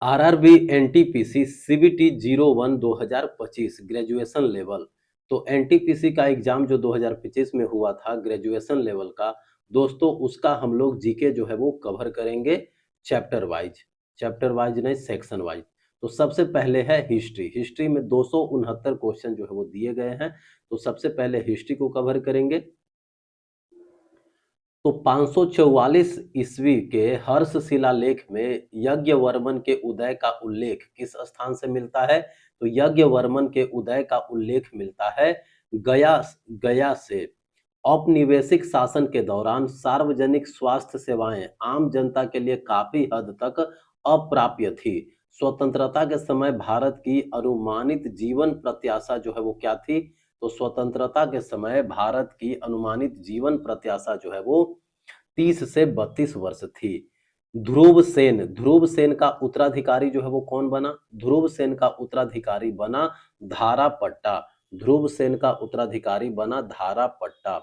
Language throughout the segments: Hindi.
RRB NTPC CBT 01 2025 graduation level. तो एनटीपीसी का एग्जाम जो 2025 में हुआ था ग्रेजुएशन लेवल का, दोस्तों उसका हम लोग जीके जो है वो कवर करेंगे चैप्टर वाइज नहीं, सेक्शन वाइज। तो सबसे पहले है हिस्ट्री। हिस्ट्री में 269 क्वेश्चन जो है वो दिए गए हैं। तो सबसे पहले हिस्ट्री को कवर करेंगे। तो 544 ईस्वी के हर्ष शिलालेख में यज्ञवर्मन के उदय का उल्लेख किस स्थान से मिलता है? तो यज्ञवर्मन के उदय का उल्लेख मिलता है गया गया से। औपनिवेशिक शासन के दौरान सार्वजनिक स्वास्थ्य सेवाएं आम जनता के लिए काफी हद तक अप्राप्य थी। स्वतंत्रता के समय भारत की अनुमानित जीवन प्रत्याशा जो है वो क्या थी? तो स्वतंत्रता के समय भारत की अनुमानित जीवन प्रत्याशा जो है वो 30 से 32 वर्ष थी। ध्रुव सेन का उत्तराधिकारी जो है वो कौन बना? ध्रुव सेन का उत्तराधिकारी बना धारापट्टा। ध्रुव सेन का उत्तराधिकारी बना धारापट्टा।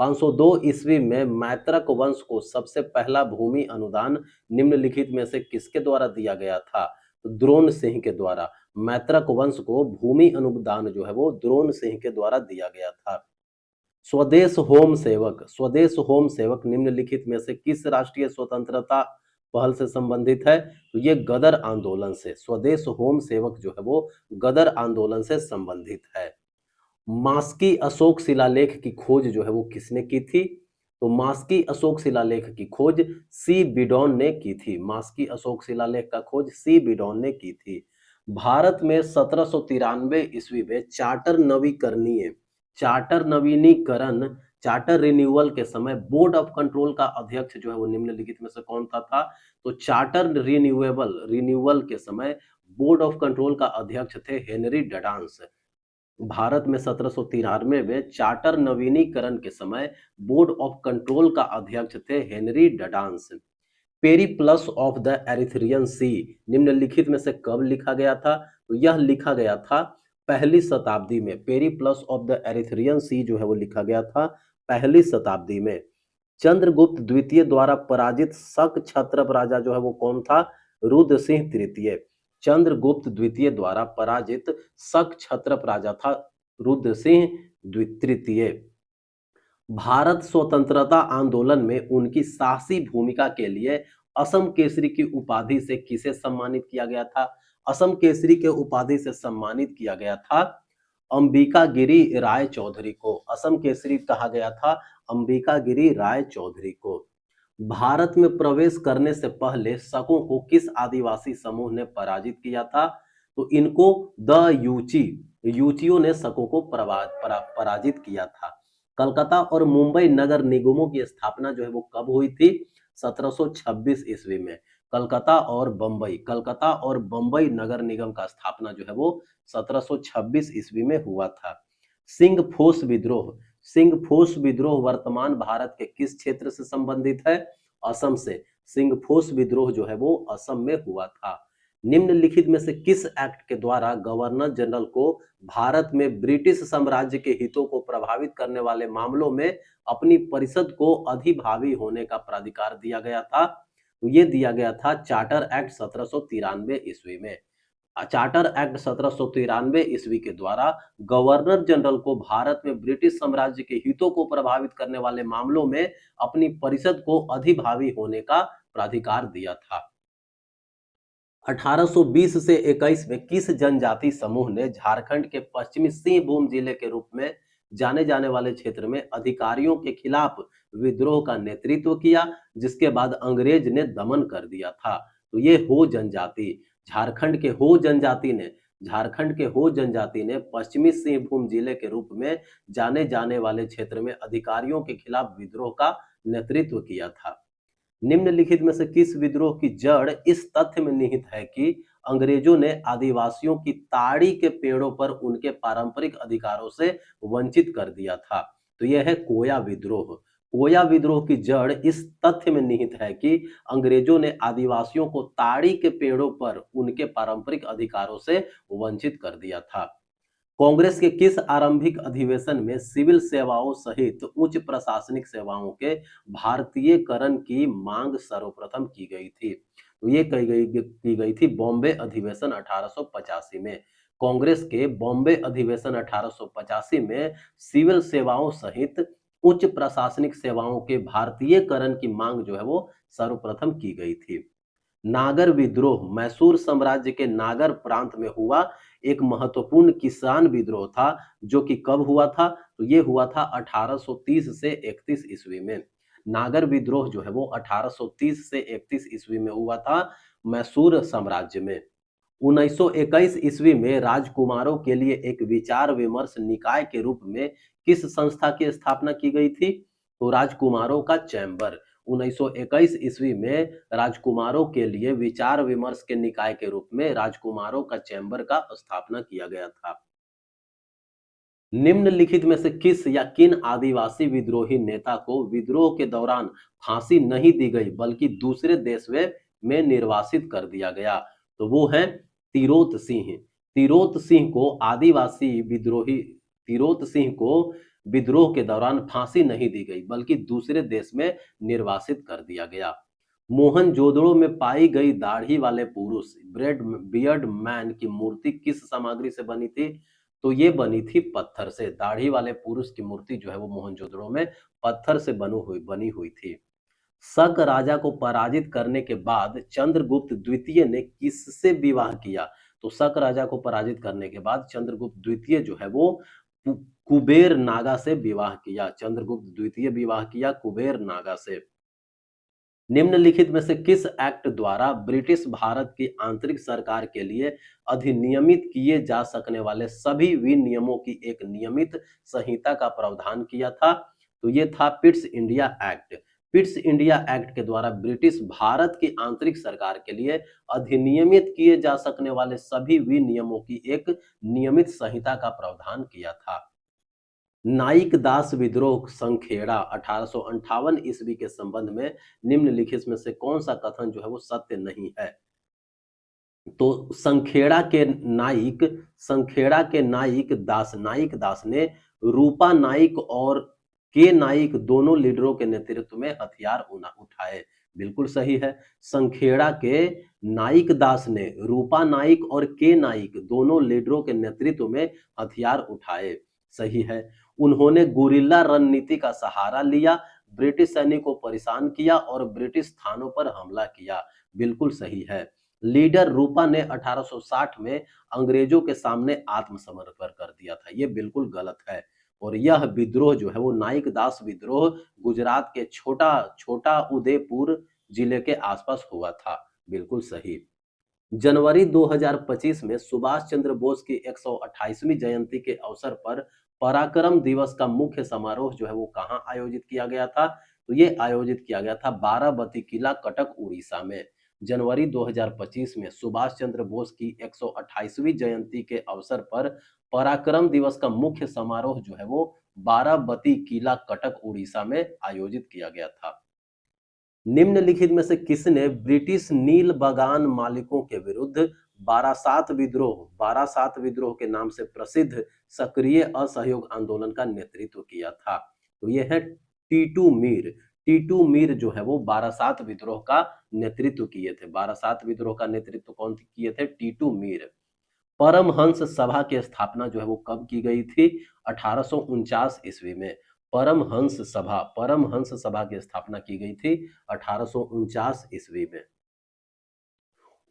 502 ईस्वी में मैत्रक वंश को सबसे पहला भूमि अनुदान निम्नलिखित में से किसके द्वारा दिया गया था? तो द्रोण सिंह के द्वारा। मैत्रक वंश को भूमि अनुदान जो है वो द्रोण सिंह के द्वारा दिया गया था। स्वदेश होम सेवक निम्नलिखित में से किस राष्ट्रीय स्वतंत्रता पहल से संबंधित है? तो ये गदर आंदोलन से। स्वदेश होम सेवक जो है वो गदर आंदोलन से संबंधित है। मास्की अशोक शिलालेख की खोज जो है वो किसने की थी? तो मास्की अशोक शिलालेख की खोज सी बिडॉन ने की थी। मास्की अशोक शिलालेख का खोज सी बिडॉन ने की थी। भारत में 1793 ईस्वी में चार्टर नवीनीकरण चार्टर रिन्यूअल के समय बोर्ड ऑफ कंट्रोल का अध्यक्ष जो है वो निम्नलिखित में से कौन था? तो चार्टर रिन्यूअल के समय बोर्ड ऑफ कंट्रोल का अध्यक्ष थे हेनरी डडांस। भारत में 1793 में चार्टर नवीनीकरण के समय बोर्ड ऑफ कंट्रोल का अध्यक्ष थे Henry Dundas. Periplus of the Erythraean Sea निम्नलिखित में से कब लिखा गया था? तो यह लिखा गया था पहली शताब्दी में। पेरीप्लस ऑफ द एरिथ्रियन सी जो है वो लिखा गया था पहली शताब्दी में। चंद्रगुप्त द्वितीय द्वारा पराजित शक क्षत्रप राजा जो है वो कौन था? रुद्र सिंह तृतीय। चंद्रगुप्त द्वितीय द्वारा पराजित शक क्षत्रप राजा था रुद्र सिंह तृतीय। भारत स्वतंत्रता आंदोलन में उनकी साहसी भूमिका के लिए असम केसरी की उपाधि से किसे सम्मानित किया गया था? असम केसरी के उपाधि से सम्मानित किया गया था अंबिकागिरी राय चौधरी को। असम केसरी कहा गया था अंबिकागिरी राय चौधरी को। भारत में प्रवेश करने से पहले शकों को किस आदिवासी समूह ने पराजित किया था? तो इनको यूचियों ने शकों को पराजित किया था। कलकत्ता और मुंबई नगर निगमों की स्थापना जो है वो कब हुई थी? 1726 ईस्वी में। कलकत्ता और बंबई नगर निगम का स्थापना जो है वो 1726 ईस्वी में हुआ था। सिंगफोस विद्रोह वर्तमान भारत के किस क्षेत्र से संबंधित है? असम से। सिंगफोस विद्रोह जो है वो असम में हुआ था। निम्नलिखित में से किस एक्ट के द्वारा गवर्नर जनरल को भारत में ब्रिटिश साम्राज्य के हितों को प्रभावित करने वाले मामलों में अपनी परिषद को अधिभावी होने का प्राधिकार दिया गया था? तो ये दिया गया था चार्टर एक्ट 1793 ईस्वी में। चार्टर एक्ट 1793 ईस्वी के द्वारा गवर्नर जनरल को भारत में ब्रिटिश साम्राज्य के हितों को प्रभावित करने वाले मामलों में अपनी परिषद को अधिभावी होने का प्राधिकार दिया था। 1820 से 21 में किस जनजाति समूह ने झारखंड के पश्चिमी सिंहभूम जिले के रूप में जाने जाने वाले क्षेत्र में अधिकारियों के खिलाफ विद्रोह का नेतृत्व किया, जिसके बाद अंग्रेज ने दमन कर दिया था? तो ये हो जनजाति, झारखंड के हो जनजाति ने पश्चिमी सिंहभूम जिले के रूप में जाने जाने वाले क्षेत्र में अधिकारियों के खिलाफ विद्रोह का नेतृत्व किया था। निम्नलिखित में से किस विद्रोह की जड़ इस तथ्य में निहित है कि अंग्रेजों ने आदिवासियों की ताड़ी के पेड़ों पर उनके पारंपरिक अधिकारों से वंचित कर दिया था? तो यह है कोया विद्रोह। कोया विद्रोह की जड़ इस तथ्य में निहित है कि अंग्रेजों ने आदिवासियों को ताड़ी के पेड़ों पर उनके पारंपरिक अधिकारों से वंचित कर दिया था। कांग्रेस के किस आरंभिक अधिवेशन में सिविल सेवाओं सहित उच्च प्रशासनिक सेवाओं के भारतीयकरण की मांग सर्वप्रथम की गई थी? तो ये की गई थी बॉम्बे अधिवेशन 1885 में। कांग्रेस के बॉम्बे अधिवेशन 1885 में सिविल सेवाओं सहित उच्च प्रशासनिक सेवाओं के भारतीयकरण की मांग जो है वो सर्वप्रथम की गई थी। नागर विद्रोह मैसूर साम्राज्य के नागर प्रांत में हुआ एक महत्वपूर्ण किसान विद्रोह था, जो कि कब हुआ था? तो ये हुआ था 1830 से 31 ईस्वी में। नागर विद्रोह जो है वो 1830 से 31 ईस्वी में हुआ था मैसूर साम्राज्य में। 1921 ईस्वी में राजकुमारों के लिए एक विचार विमर्श निकाय के रूप में किस संस्था की स्थापना की गई थी? तो राजकुमारों का चैम्बर। 1921 ईस्वी में राजकुमारों के लिए विचार विमर्श के निकाय के रूप में राजकुमारों का चैम्बर का स्थापना किया गया था। निम्नलिखित में से किस या किन आदिवासी विद्रोही नेता को विद्रोह के दौरान फांसी नहीं दी गई बल्कि दूसरे देश में निर्वासित कर दिया गया? तो वो है तिरोत सिंह। तिरोत सिंह को आदिवासी विद्रोही तिरोत सिंह को विद्रोह के दौरान फांसी नहीं दी गई बल्कि दूसरे देश में निर्वासित कर दिया गया। मोहनजोदड़ो में पाई गई दाढ़ी वाले पुरुष ब्रेड बियर्ड मैन की मूर्ति किस सामग्री से बनी थी? तो ये बनी थी पत्थर से। दाढ़ी वाले पुरुष की मूर्ति जो है वो मोहनजोदड़ो में पत्थर से बनी हुई थी। शक राजा को पराजित करने के बाद चंद्रगुप्त द्वितीय ने किससे विवाह किया? तो शक राजा को पराजित करने के बाद चंद्रगुप्त द्वितीय जो है वो कुबेर नागा से विवाह किया। चंद्रगुप्त द्वितीय विवाह किया कुबेर नागा से। निम्नलिखित में से किस एक्ट द्वारा ब्रिटिश भारत की आंतरिक सरकार के लिए अधिनियमित किए जा सकने वाले सभी विनियमों की एक नियमित संहिता का प्रावधान किया था? तो ये था Pitt's India act. Pitt's India act के द्वारा ब्रिटिश भारत की आंतरिक सरकार के लिए अधिनियमित किए जा सकने वाले सभी विनियमों की एक नियमित संहिता का प्रावधान किया था। नाइक दास विद्रोह संखेड़ा 1858 ईस्वी के संबंध में निम्नलिखित में से कौन सा कथन जो है वो सत्य नहीं है? तो संखेड़ा के नाइक दास ने रूपा नाइक और के नाइक दोनों लीडरों के नेतृत्व में हथियार उठाए। बिल्कुल सही है। संखेड़ा के नाइक दास ने रूपा नाइक और के नाइक दोनों लीडरों के नेतृत्व में हथियार उठाए। सही है। उन्होंने गुरिल्ला रणनीति का सहारा लिया, ब्रिटिश सैनिकों को परेशान किया और ब्रिटिश थानों पर हमला किया। बिल्कुल सही है। लीडर रूपा ने 1860 में अंग्रेजों के सामने आत्मसमर्पण कर दिया था। ये बिल्कुल गलत है। और यह विद्रोह जो है वो नाइक दास विद्रोह गुजरात के छोटा छोटा उदयपुर जिले के आसपास हुआ था। बिल्कुल सही। जनवरी 2025 में सुभाष चंद्र बोस की 128वीं जयंती के अवसर पर पराक्रम दिवस का मुख्य समारोह जो है वो कहाँ आयोजित किया गया था? तो ये आयोजित किया गया था बाराबती किला, कटक, उड़ीसा में। जनवरी 2025 में सुभाष चंद्र बोस की 128वीं जयंती के अवसर पर पराक्रम दिवस का मुख्य समारोह जो है वो बाराबती किला, कटक, उड़ीसा में आयोजित किया गया था। निम्नलिखित में से किसने ब्रिटिश नील बगान मालिकों के विरुद्ध बारासात विद्रोह के नाम से प्रसिद्ध सक्रिय असहयोग आंदोलन का नेतृत्व किया था? तो यह है टीटू मीर। टीटू मीर जो है वो बारासात विद्रोह का नेतृत्व किए थे। बारासात विद्रोह का नेतृत्व कौन किए थे? टीटू मीर। परमहंस सभा की स्थापना जो है वो कब की गई थी? 1849 ईस्वी में। परमहंस सभा की स्थापना की गई थी 1849 ईस्वी में।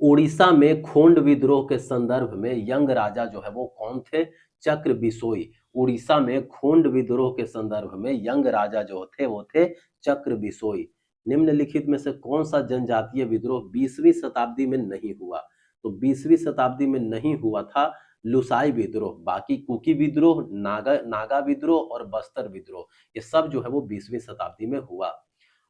उड़ीसा में खोंड विद्रोह के संदर्भ में यंग राजा जो है वो कौन थे? चक्र बिसोई। उड़ीसा में खोंड विद्रोह के संदर्भ में यंग राजा जो थे वो थे चक्र बिसोई। निम्नलिखित में से कौन सा जनजातीय विद्रोह 20वीं शताब्दी में नहीं हुआ? तो 20वीं शताब्दी में नहीं हुआ था लुसाई विद्रोह। बाकी कुकी विद्रोह, नागा विद्रोह और बस्तर विद्रोह ये सब जो है वो 20वीं शताब्दी में हुआ।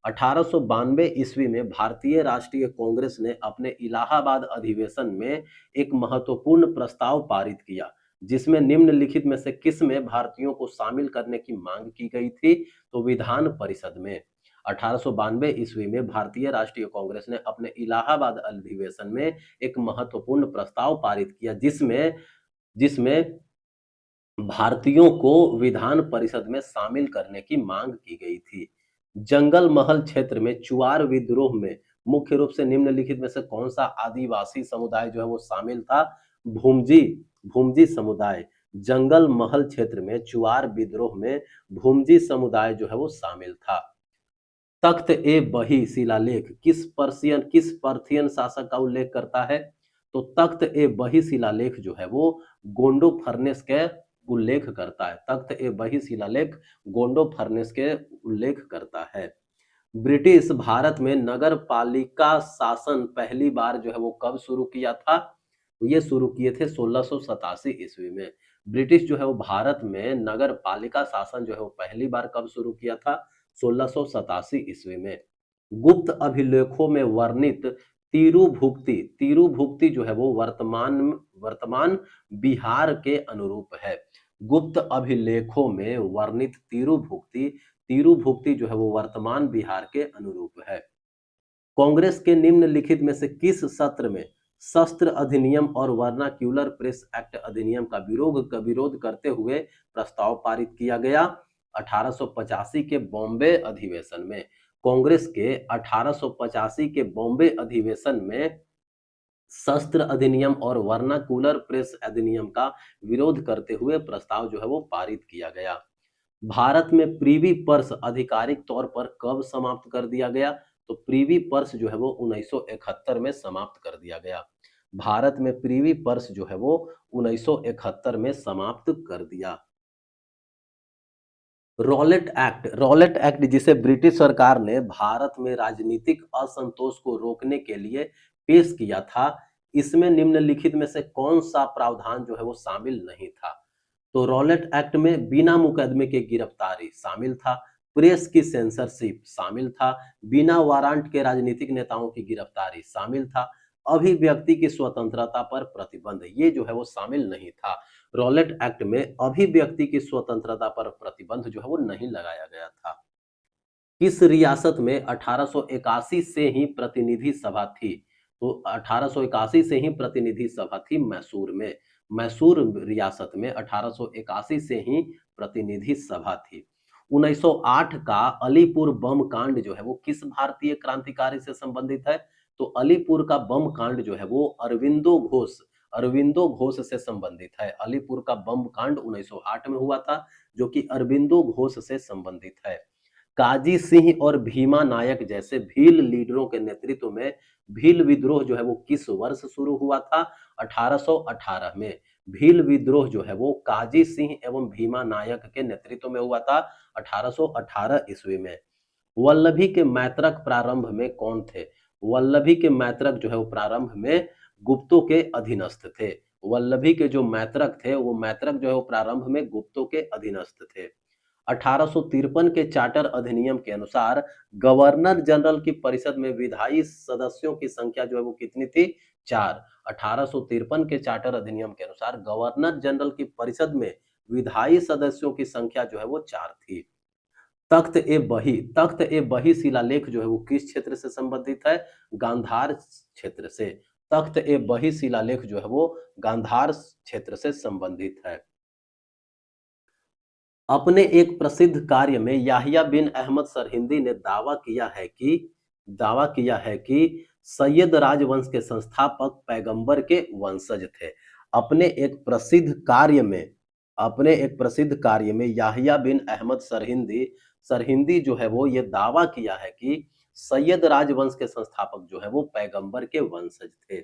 1892 ईस्वी में भारतीय राष्ट्रीय कांग्रेस ने अपने इलाहाबाद अधिवेशन में एक महत्वपूर्ण प्रस्ताव पारित किया, जिसमें निम्नलिखित में से किस में भारतीयों को शामिल करने की मांग की गई थी? तो विधान परिषद में। 1892 ईस्वी में भारतीय राष्ट्रीय कांग्रेस ने अपने इलाहाबाद अधिवेशन में एक महत्वपूर्ण प्रस्ताव पारित किया, जिसमें जिसमें भारतीयों को विधान परिषद में शामिल करने की मांग की गई थी। जंगल महल क्षेत्र में चुआर विद्रोह में मुख्य रूप से निम्नलिखित में से कौन सा आदिवासी समुदाय जो है वो शामिल था? भूमजी, भूमजी समुदाय। जंगल महल क्षेत्र में चुआर विद्रोह में भूमजी समुदाय जो है वो शामिल था। तख्त ए बही शिलालेख किस पर्थियन शासक का उल्लेख करता है? तो तख्त ए बही शिलालेख जो है वो गोंडो फर्नेस के उल्लेख करता है। तख्त ए बही शिलालेख गोंडो फर्नेस के उल्लेख करता है। ब्रिटिश भारत में नगर पालिका शासन पहली बार जो है वो कब शुरू किया था? तो ये शुरू किए थे 1687 ईस्वी में। ब्रिटिश जो है वो भारत में नगर पालिका शासन जो है वो पहली बार कब शुरू किया था? 1687 ईस्वी में। गुप्त अभिलेखों में वर्णित तिरुभुक्ति जो है वो वर्तमान वर्तमान बिहार के अनुरूप है। गुप्त अभिलेखों में वर्णित तिरुभुक्ति जो है वो वर्तमान बिहार के अनुरूप है। कांग्रेस के निम्नलिखित में से किस सत्र में शस्त्र अधिनियम और वर्नाक्यूलर प्रेस एक्ट अधिनियम का विरोध करते हुए प्रस्ताव पारित किया गया? 1885 के बॉम्बे अधिवेशन में। कांग्रेस के 1885 के बॉम्बे अधिवेशन में शस्त्र अधिनियम और वर्नाक्यूलर प्रेस अधिनियम का विरोध करते हुए प्रस्ताव जो है वो पारित किया गया। भारत में प्रीवी पर्स आधिकारिक तौर पर कब समाप्त कर दिया गया? तो प्रीवी पर्स जो है वो 1971 में समाप्त कर दिया गया। भारत में प्रीवी पर्स जो है वो 1971 में समाप्त कर दिया। रॉलेट एक्ट जिसे ब्रिटिश सरकार ने भारत में राजनीतिक असंतोष को रोकने के लिए पेश किया था, इसमें निम्नलिखित में से कौन सा प्रावधान जो है वो शामिल नहीं था? तो रॉलेट एक्ट में बिना मुकदमे के गिरफ्तारी शामिल था, प्रेस की सेंसरशिप शामिल था, बिना वारंट के राजनीतिक नेताओं की गिरफ्तारी शामिल था, अभिव्यक्ति की स्वतंत्रता पर प्रतिबंध ये जो है वो शामिल नहीं था। रॉलेट एक्ट में अभिव्यक्ति की स्वतंत्रता पर प्रतिबंध जो है वो नहीं लगाया गया था। किस रियासत में 1881 से ही प्रतिनिधि सभा थी? तो 1881 से ही प्रतिनिधि सभा थी मैसूर में। मैसूर रियासत में 1881 से ही प्रतिनिधि सभा थी। 1908 का अलीपुर बम कांड जो है वो किस भारतीय क्रांतिकारी से संबंधित है? तो अलीपुर का बम कांड जो है वो अरविंदो घोष से संबंधित है। अलीपुर का बम कांड 1908 में हुआ था जो कि अरविंदो घोष से संबंधित है। काजी सिंह और भीमा नायक जैसे भील लीडरों के नेतृत्व में भील विद्रोह जो है वो किस वर्ष शुरू हुआ था? 1818 में। भील विद्रोह जो है वो काजी सिंह एवं भीमा नायक के नेतृत्व में हुआ था 1818 ईस्वी में। वल्लभी के मैत्रक प्रारंभ में कौन थे? वल्लभी के मैत्रक जो है वो प्रारंभ में गुप्तों के अधीनस्थ थे। वल्लभी के जो मैत्रक थे वो मैत्रक जो है वो प्रारंभ में गुप्तों के अधीनस्थ थे। 1853 के चार्टर अधिनियम के अनुसार गवर्नर जनरल की परिषद में विधायी सदस्यों की संख्या जो है वो कितनी थी? 4। 1853 के चार्टर अधिनियम के अनुसार गवर्नर जनरल की परिषद में विधायी सदस्यों की संख्या जो है वो 4 थी। तख्त ए बही शिलालेख जो है वो किस क्षेत्र से संबंधित है? गांधार क्षेत्र से। तख्त ए बही शिलालेख जो है वो गांधार क्षेत्र से संबंधित है। अपने एक प्रसिद्ध कार्य में याहिया बिन अहमद सरहिंदी ने दावा किया है कि सैयद राजवंश के संस्थापक पैगंबर के वंशज थे। अपने एक प्रसिद्ध कार्य में याहिया बिन अहमद सरहिंदी जो है वो ये दावा किया है कि सैयद राजवंश के संस्थापक जो है वो पैगंबर के वंशज थे।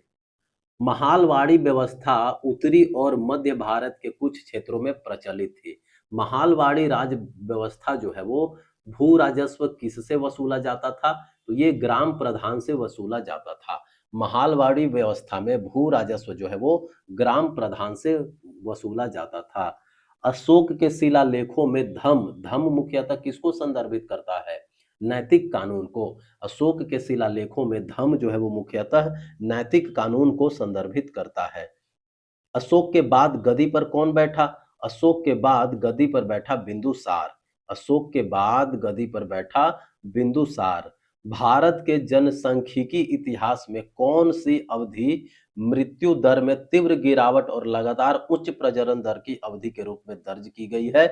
महालवाड़ी व्यवस्था उत्तरी और मध्य भारत के कुछ क्षेत्रों में प्रचलित थी। महालवाड़ी राज व्यवस्था जो है वो भू राजस्व किससे वसूला जाता था? तो ये ग्राम प्रधान से वसूला जाता था। महालवाड़ी व्यवस्था में भू राजस्व जो है वो ग्राम प्रधान से वसूला जाता था। अशोक के शिलालेखों में धम मुख्यतः किसको संदर्भित करता है? नैतिक कानून को। अशोक के शिलालेखों में धम जो है वो मुख्यतः नैतिक कानून को संदर्भित करता है। अशोक के बाद गद्दी पर कौन बैठा? अशोक के बाद गद्दी पर बैठा बिंदुसार। अशोक के बाद गद्दी पर बैठा बिंदुसार। भारत के जनसांख्यिकी इतिहास में कौन सी अवधि मृत्यु दर में तीव्र गिरावट और लगातार उच्च प्रजनन दर की अवधि के रूप में दर्ज की गई है?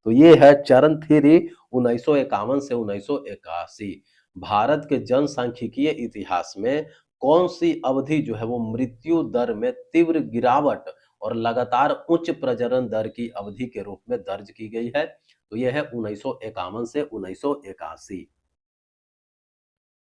तो ये है चरण थ्री 1951 से 1981। भारत के जनसांख्यिकीय इतिहास में कौन सी अवधि जो है वो मृत्यु दर में तीव्र गिरावट और लगातार उच्च प्रजनन दर की अवधि के रूप में दर्ज की गई है? तो यह है 1951 से 1981।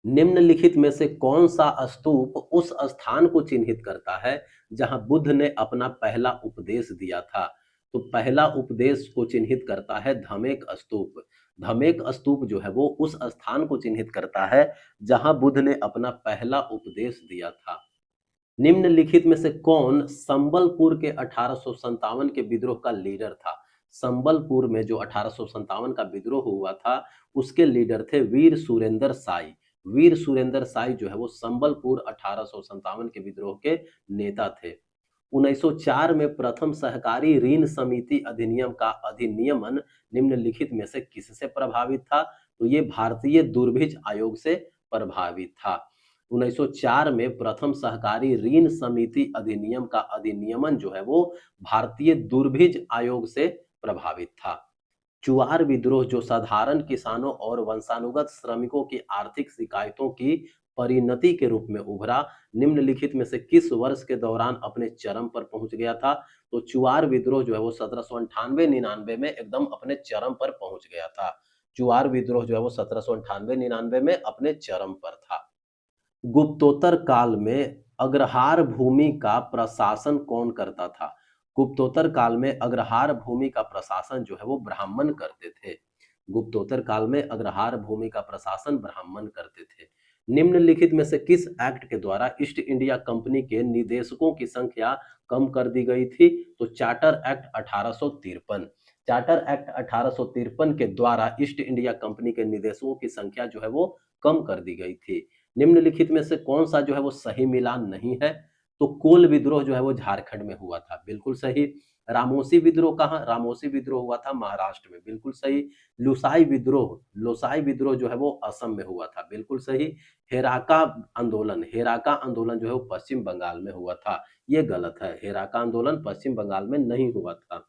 निम्नलिखित में से कौन सा स्तूप उस स्थान को चिन्हित करता है जहां बुद्ध ने अपना पहला उपदेश दिया था? तो पहला उपदेश को चिन्हित करता है धमेक स्तूप। धमेक स्तूप जो है वो उस स्थान को चिन्हित करता है जहां बुद्ध ने अपना पहला उपदेश दिया था। निम्नलिखित में से कौन संबलपुर के 1857 के विद्रोह का लीडर था? संबलपुर में जो 1857 का विद्रोह हुआ था, उसके लीडर थे वीर सुरेंद्र साई। वीर सुरेंद्र साई जो है वो संबलपुर 1857 के विद्रोह के नेता थे। 1904 में प्रथम सहकारी ऋण समिति अधिनियम का अधिनियमन निम्नलिखित में से किससे प्रभावित था? तो ये भारतीय दुर्भिक्ष आयोग से प्रभावित था। 1904 में प्रथम सहकारी ऋण समिति अधिनियम का अधिनियमन जो है वो भारतीय दुर्भिक्ष आयोग से प्रभावित था। चुआर विद्रोह जो साधारण किसानों और वंशानुगत श्रमिकों की आर्थिक शिकायतों की परिणति के रूप में उभरा, निम्नलिखित में से किस वर्ष के दौरान अपने चरम पर पहुंच गया था? तो चुआर विद्रोह जो है वो 1798-99 में एकदम अपने चरम पर पहुंच गया था। चुआर विद्रोह जो है वो 1798-99 में अपने चरम पर था। गुप्तोत्तर काल में अग्रहार भूमि का प्रशासन कौन करता था? गुप्तोत्तर काल में अग्रहार भूमि का प्रशासन जो है वो ब्राह्मण करते थे। गुप्तोत्तर काल में अग्रहार भूमि का प्रशासन ब्राह्मण करते थे। निम्नलिखित में से किस एक्ट के द्वारा ईस्ट इंडिया कंपनी के निदेशकों की संख्या कम कर दी गई थी? तो चार्टर एक्ट 1853। चार्टर एक्ट 1853 के द्वारा ईस्ट इंडिया कंपनी के निदेशकों की संख्या जो है वो कम कर दी गई थी। निम्नलिखित में से कौन सा जो है वो सही मिलान नहीं है? तो कोल विद्रोह जो है वो झारखंड में हुआ था, बिल्कुल सही। रामोसी विद्रोह कहाँ? रामोसी विद्रोह हुआ था महाराष्ट्र में, बिल्कुल सही। लोसाई विद्रोह जो है वो असम में हुआ था, बिल्कुल सही। हेराका आंदोलन जो है वो पश्चिम बंगाल में हुआ था, ये गलत है। हेराका आंदोलन पश्चिम बंगाल में नहीं हुआ था।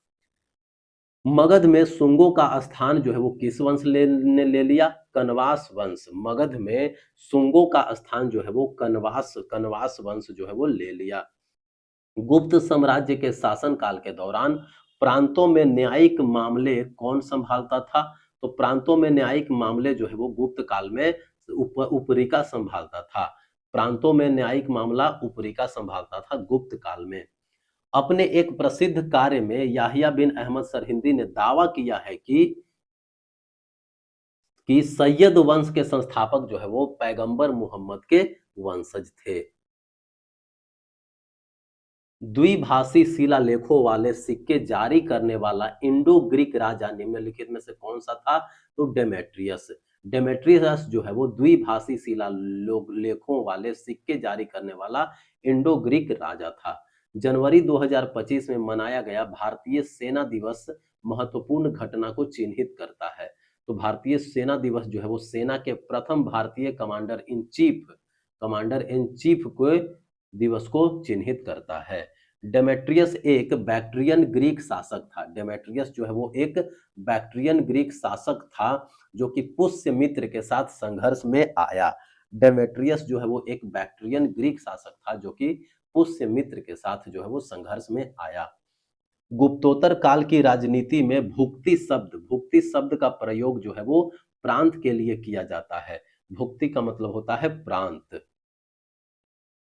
मगध में शुंगों का स्थान जो है वो किस वंश ने ले लिया? कनवास वंश। मगध में शुंगों का स्थान जो है वो कनवास वंश जो है वो ले लिया। गुप्त साम्राज्य के शासनकाल के दौरान प्रांतों में न्यायिक मामले कौन संभालता था? तो प्रांतों में न्यायिक मामले जो है वो गुप्त काल में उपरिका संभालता था। प्रांतों में न्यायिक मामला उपरिका संभालता था गुप्त काल में। अपने एक प्रसिद्ध कार्य में याहिया बिन अहमद सरहिंदी ने दावा किया है कि सैयद वंश के संस्थापक जो है वो पैगंबर मोहम्मद के वंशज थे। द्विभाषी शिलालेखों वाले सिक्के जारी करने वाला इंडो ग्रीक राजा निम्नलिखित में से कौन सा था? तो डेमेट्रियस। डेमेट्रियस जो है वो द्विभाषी शिलालेखों वाले सिक्के जारी करने वाला इंडो ग्रीक राजा था। जनवरी 2025 में मनाया गया भारतीय सेना दिवस महत्वपूर्ण घटना को चिन्हित करता है। तो भारतीय सेना दिवस जो है वो सेना के प्रथम भारतीय कमांडर इन चीफ को दिवस को चिन्हित करता है। डेमेट्रियस एक बैक्ट्रियन ग्रीक शासक था। डेमेट्रियस जो है वो एक बैक्ट्रियन ग्रीक शासक था जो कि पुष्यमित्र के साथ संघर्ष में आया। डेमेट्रियस जो है वो एक बैक्ट्रियन ग्रीक शासक था जो कि पुष्यमित्र के साथ जो है वो संघर्ष में आया। गुप्तोत्तर काल की राजनीति में भुक्ति शब्द का प्रयोग जो है वो प्रांत के लिए किया जाता है। भुक्ति का मतलब होता है प्रांत।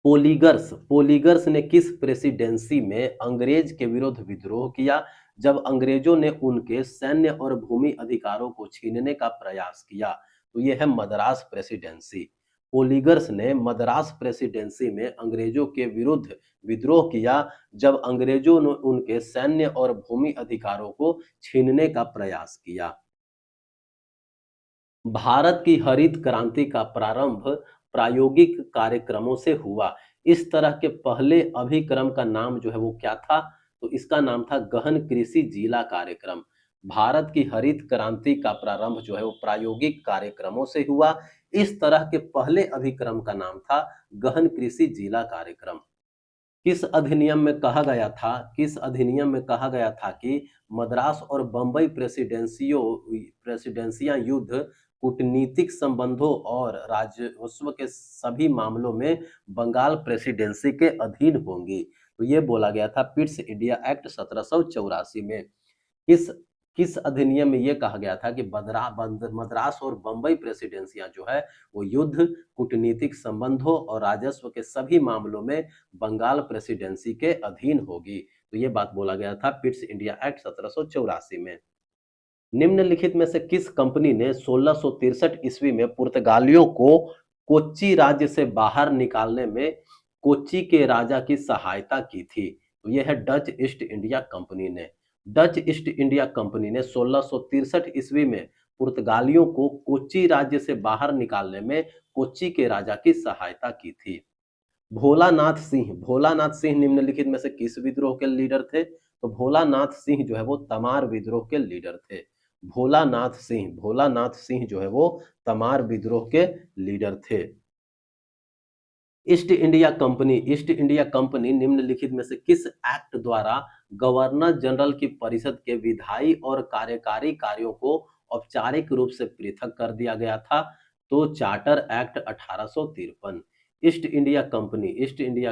पोलीगर्स ने किस प्रेसिडेंसी में अंग्रेज के विरुद्ध विद्रोह किया जब अंग्रेजों ने उनके सैन्य और भूमि अधिकारों को छीनने का प्रयास किया? तो यह है मद्रास प्रेसिडेंसी। पोलीगर्स ने मद्रास प्रेसिडेंसी में अंग्रेजों के विरुद्ध विद्रोह किया जब अंग्रेजों ने उनके सैन्य और भूमि अधिकारों को छीनने का प्रयास किया। भारत की हरित क्रांति का प्रारंभ प्रायोगिक कार्यक्रमों से हुआ। इस तरह के पहले अभिक्रम का नाम जो है वो क्या था? तो इसका नाम था गहन कृषि जिला कार्यक्रम। भारत की हरित क्रांति का प्रारंभ जो है वो प्रायोगिक कार्यक्रमों से हुआ। इस तरह के पहले अभिक्रम का नाम था गहन कृषि जिला कार्यक्रम। किस अधिनियम में कहा गया था कि मद्रास और बंबई प्रेसिडेंसियां युद्ध, कूटनीतिक संबंधों और राजस्व के सभी मामलों में बंगाल प्रेसिडेंसी के अधीन होंगी। तो ये बोला गया था पिट्स इंडिया एक्ट 1784 में। किस किस अधिनियम में ये कहा गया था कि मद्रास और बंबई प्रेसिडेंसियां जो है वो युद्ध, कूटनीतिक संबंधों और राजस्व के सभी मामलों में बंगाल प्रेसिडेंसी के अधीन होगी। तो ये बात बोला गया था पिट्स इंडिया एक्ट 1784 में। निम्नलिखित में से किस कंपनी ने 1663 ईस्वी में पुर्तगालियों को कोच्चि राज्य से बाहर निकालने में कोच्चि के राजा की सहायता की थी? तो यह है डच ईस्ट इंडिया कंपनी ने। डच ईस्ट इंडिया कंपनी ने 1663 ईस्वी में पुर्तगालियों को कोच्चि राज्य से बाहर निकालने में कोच्चि के राजा की सहायता की थी। भोलानाथ सिंह निम्नलिखित में से किस विद्रोह के लीडर थे? तो भोलानाथ सिंह जो है वो तमार विद्रोह के लीडर थे। भोलानाथ सिंह जो है वो तमार विद्रोह के लीडर थे। ईस्ट इंडिया कंपनी निम्नलिखित में से किस एक्ट द्वारा गवर्नर जनरल की परिषद के विधायी और कार्यकारी कार्यों को औपचारिक रूप से पृथक कर दिया गया था? तो charter act 1853। East India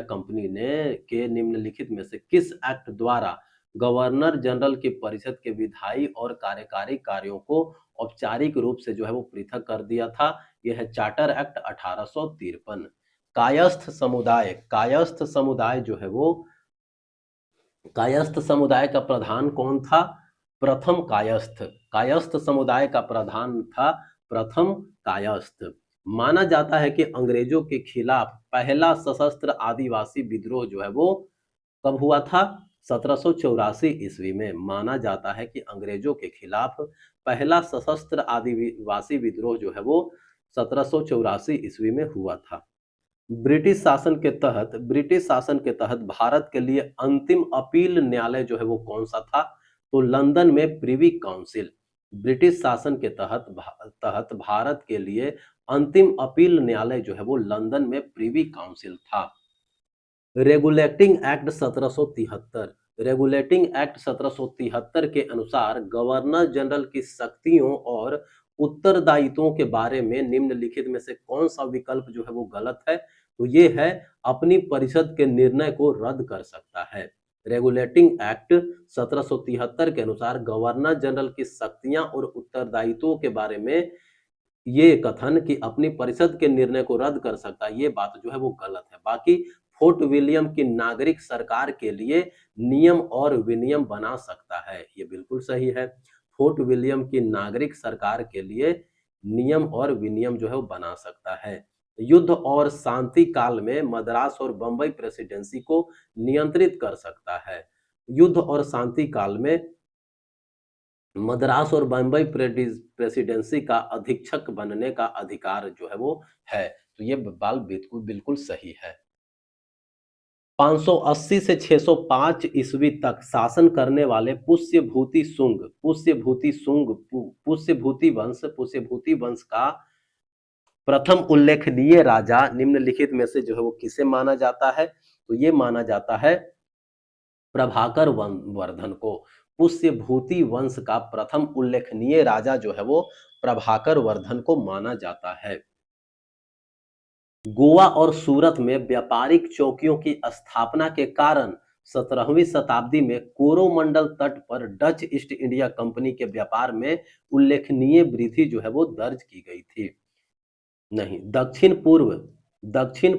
company ने के निम्नलिखित में से किस एक्ट द्वारा गवर्नर जनरल की परिषद के विधायी और कार्यकारी कार्यों को औपचारिक रूप से जो है वो पृथक कर दिया था? यह है चार्टर एक्ट 1853। कायस्थ समुदाय जो है वो कायस्थ समुदाय का प्रधान कौन था? प्रथम कायस्थ। कायस्थ समुदाय का प्रधान था प्रथम कायस्थ। माना जाता है कि अंग्रेजों के खिलाफ पहला सशस्त्र आदिवासी विद्रोह जो है वो कब हुआ था? 1784 ईस्वी में। माना जाता है कि अंग्रेजों के खिलाफ पहला सशस्त्र आदिवासी विद्रोह जो है वो 1784 ईस्वी में हुआ था। ब्रिटिश शासन के तहत भारत के लिए अंतिम अपील न्यायालय जो है वो कौन सा था? तो लंदन में प्रिवी काउंसिल। ब्रिटिश शासन के तहत भारत के लिए अंतिम अपील न्यायालय जो है वो लंदन में प्रिवी काउंसिल था। रेगुलेटिंग एक्ट 1773 के अनुसार गवर्नर जनरल की शक्तियों और उत्तरदायित्वों के बारे में निम्नलिखित में से कौन सा विकल्प जो है वो गलत है? तो ये है अपनी परिषद के निर्णय को रद्द कर सकता है। रेगुलेटिंग एक्ट 1773 के अनुसार गवर्नर जनरल की शक्तियां और उत्तरदायित्वों के बारे में ये कथन कि अपनी परिषद के निर्णय को रद्द कर सकता है, ये बात जो है वो गलत है। बाकी फोर्ट विलियम की नागरिक सरकार के लिए नियम और विनियम बना सकता है, ये बिल्कुल सही है। फोर्ट विलियम की नागरिक सरकार के लिए नियम और विनियम जो है वो बना सकता है। युद्ध और शांति काल में मद्रास और बंबई प्रेसिडेंसी को नियंत्रित कर सकता है। युद्ध और शांति काल में मद्रास और बंबई प्रेसिडेंसी का अधीक्षक बनने का अधिकार जो है वो है। तो ये बाल बिल्कुल बिल्कुल सही है। 580 से 605 ईस्वी तक शासन करने वाले पुष्यभूति वंश का प्रथम उल्लेखनीय राजा निम्नलिखित में से जो है वो किसे माना जाता है? तो ये माना जाता है प्रभाकर वर्धन को। पुष्यभूति वंश का प्रथम उल्लेखनीय राजा जो है वो प्रभाकर वर्धन को माना जाता है। गोवा और सूरत में व्यापारिक चौकियों की स्थापना के कारण 17वीं शताब्दी में कोरोमंडल तट पर डच ईस्ट इंडिया कंपनी के व्यापार में उल्लेखनीय वृद्धि जो है वो दर्ज की गई थी। नहीं, दक्षिण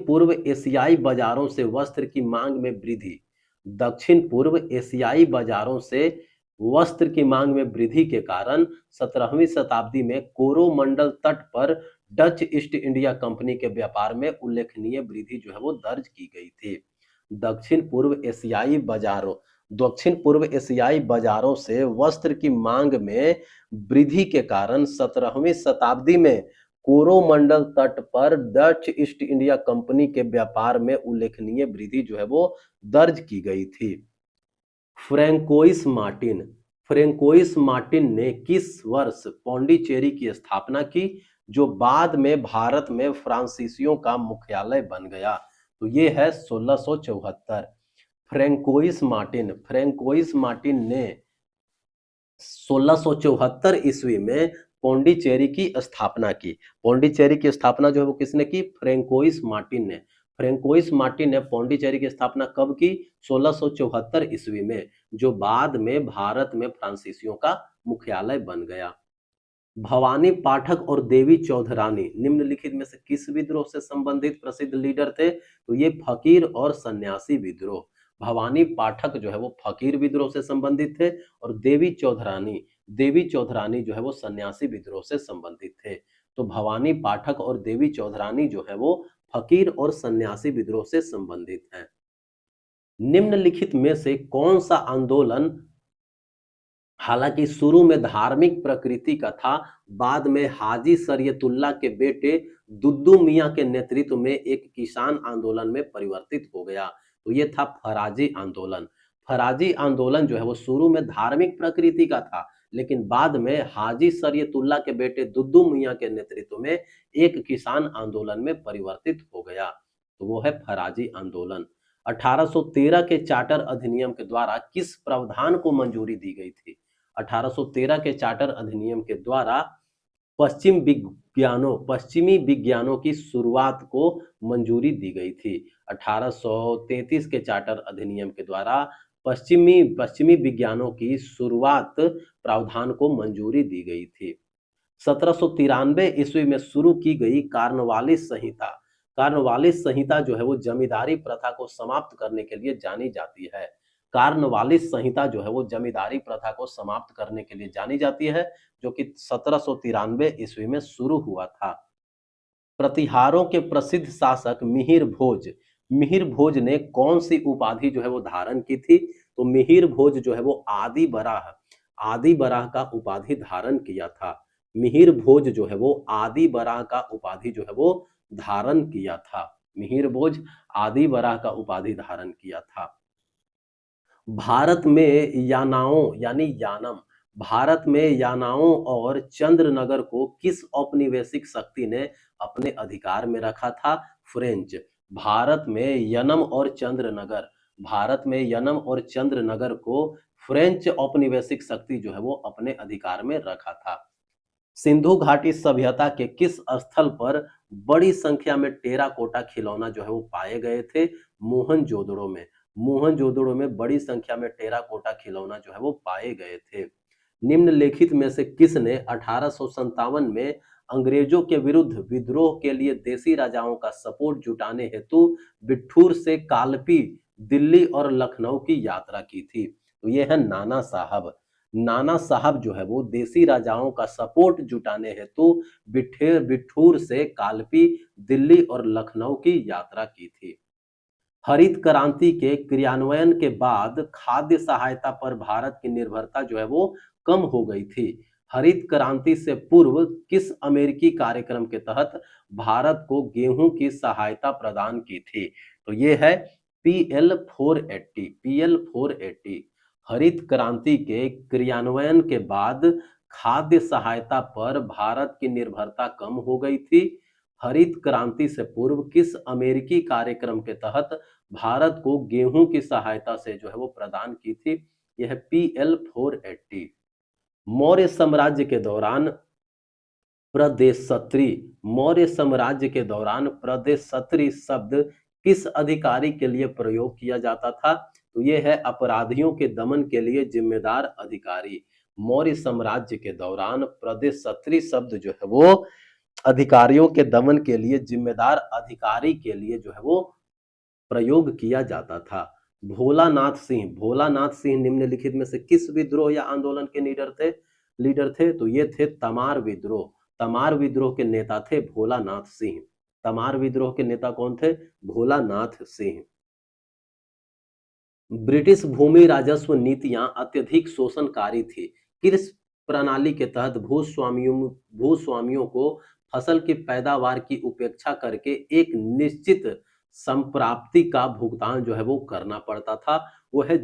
पूर्व एशियाई बाजारों से वस्त्र की मांग में वृद्धि। दक्षिण पूर्व एशियाई बाजारों से वस्त्र की मांग में वृद्धि के कारण 17वीं शताब्दी में कोरोमंडल तट पर डच ईस्ट इंडिया कंपनी के व्यापार में उल्लेखनीय वृद्धि जो है वो दर्ज की गई थी। दक्षिण पूर्व एशियाई बाजारों से वस्त्र की मांग में वृद्धि के कारण 17वीं शताब्दी में कोरोमंडल तट पर डच ईस्ट इंडिया कंपनी के व्यापार में उल्लेखनीय वृद्धि जो है वो दर्ज की गई थी। फ्रैंकोइस मार्टिन ने किस वर्ष पौंडीचेरी की स्थापना की? जो बाद में भारत में फ्रांसीसियों का मुख्यालय बन गया? तो ये है 1674। फ्रैंकोइस मार्टिन ने 1674 ईस्वी में पौंडीचेरी की स्थापना की। पौंडीचेरी की स्थापना जो है वो किसने की? फ्रैंकोइस मार्टिन ने। फ्रैंकोइस मार्टिन ने पौंडीचेरी की स्थापना कब की? 1674 ईस्वी में, जो बाद में भारत में फ्रांसीसियों का मुख्यालय बन गया। भवानी पाठक और देवी चौधरानी निम्नलिखित में से किस विद्रोह से संबंधित प्रसिद्ध लीडर थे? तो ये फकीर और सन्यासी विद्रोह। भवानी पाठक जो है वो फकीर विद्रोह से संबंधित थे और देवी चौधरानी जो है वो सन्यासी विद्रोह से संबंधित थे। तो भवानी पाठक और देवी चौधरानी जो है वो फकीर और सन्यासी विद्रोह से संबंधित हैं। निम्नलिखित में से कौन सा आंदोलन हालांकि शुरू में धार्मिक प्रकृति का था, बाद में हाजी शरीयतुल्लाह के बेटे दुद्दू मियां के नेतृत्व में एक किसान आंदोलन में परिवर्तित हो गया? तो ये था फराजी आंदोलन। फराजी आंदोलन जो है वो शुरू में धार्मिक प्रकृति का था, लेकिन बाद में हाजी शरीयतुल्लाह के बेटे दुद्दू मियां के नेतृत्व में एक किसान आंदोलन में परिवर्तित हो गया। तो वो है फराजी आंदोलन। 1813 के चार्टर अधिनियम के द्वारा किस प्रावधान को मंजूरी दी गई थी? 1813 के चार्टर अधिनियम के द्वारा पश्चिमी विज्ञानों की शुरुआत को मंजूरी दी गई थी। 1833 के चार्टर अधिनियम के द्वारा पश्चिमी विज्ञानों की शुरुआत प्रावधान को मंजूरी दी गई थी। 1793 ईस्वी में शुरू की गई कार्नवालिस संहिता जो है वो जमींदारी प्रथा को समाप्त करने के लिए जानी जाती है। कार्नवालिस संहिता जो है वो जमींदारी प्रथा को समाप्त करने के लिए जानी जाती है, जो कि 1793 ईस्वी में शुरू हुआ था। प्रतिहारों के प्रसिद्ध शासक मिहिर भोज ने कौन सी उपाधि जो है वो धारण की थी? तो मिहिर भोज जो है वो आदि बराह का उपाधि धारण किया था। मिहिर भोज जो है वो आदि बराह का उपाधि जो है वो धारण किया था। मिहिर भोज आदि बराह का उपाधि धारण किया था। भारत में यानाओं और चंद्रनगर को किस औपनिवेशिक शक्ति ने अपने अधिकार में रखा था? फ्रेंच। भारत में यनम और चंद्रनगर को फ्रेंच औपनिवेशिक शक्ति जो है वो अपने अधिकार में रखा था। सिंधु घाटी सभ्यता के किस स्थल पर बड़ी संख्या में टेराकोटा खिलौना जो है वो पाए गए थे? मोहनजोदड़ो में बड़ी संख्या में टेराकोटा खिलौना जो है वो पाए गए थे। निम्नलिखित में से किसने 1857 में अंग्रेजों के विरुद्ध विद्रोह के लिए देसी राजाओं का सपोर्ट जुटाने हेतु बिठूर से कालपी, दिल्ली और लखनऊ की यात्रा की थी? तो ये है नाना साहब जो है वो देसी राजाओं का सपोर्ट जुटाने हेतु बिठूर से कालपी, दिल्ली और लखनऊ की यात्रा की थी। हरित क्रांति के क्रियान्वयन के बाद खाद्य सहायता पर भारत की निर्भरता जो है वो कम हो गई थी। हरित क्रांति से पूर्व किस अमेरिकी कार्यक्रम के तहत भारत को गेहूं की सहायता प्रदान की थी? तो ये है PL 480। हरित क्रांति के क्रियान्वयन के बाद खाद्य सहायता पर भारत की निर्भरता कम हो गई थी। हरित क्रांति से पूर्व किस अमेरिकी कार्यक्रम के तहत भारत को गेहूं की सहायता से जो है वो प्रदान की थी? यह PL 480। मौर्य साम्राज्य के दौरान प्रदेशत्री शब्द किस अधिकारी के लिए प्रयोग किया जाता था? तो यह है अपराधियों के दमन के लिए जिम्मेदार अधिकारी। मौर्य साम्राज्य के दौरान प्रदेशत्री शब्द जो है वो अधिकारियों के दमन के लिए जिम्मेदार अधिकारी के लिए जो है वो प्रयोग किया जाता था। भोलानाथ सिंह निम्नलिखित में से किस विद्रोह या आंदोलन के लीडर थे? तो ये थे तमार विद्रोह के नेता थे भोलानाथ सिंह। तमार विद्रोह के नेता कौन थे? भोलानाथ सिंह। ब्रिटिश भूमि राजस्व नीतियां अत्यधिक शोषणकारी थी। किस प्रणाली के तहत भूस्वामियों को फसल की पैदावार की उपेक्षा करके एक निश्चित संप्राप्ति का भुगतान जो है वो करना पड़ता था? वो है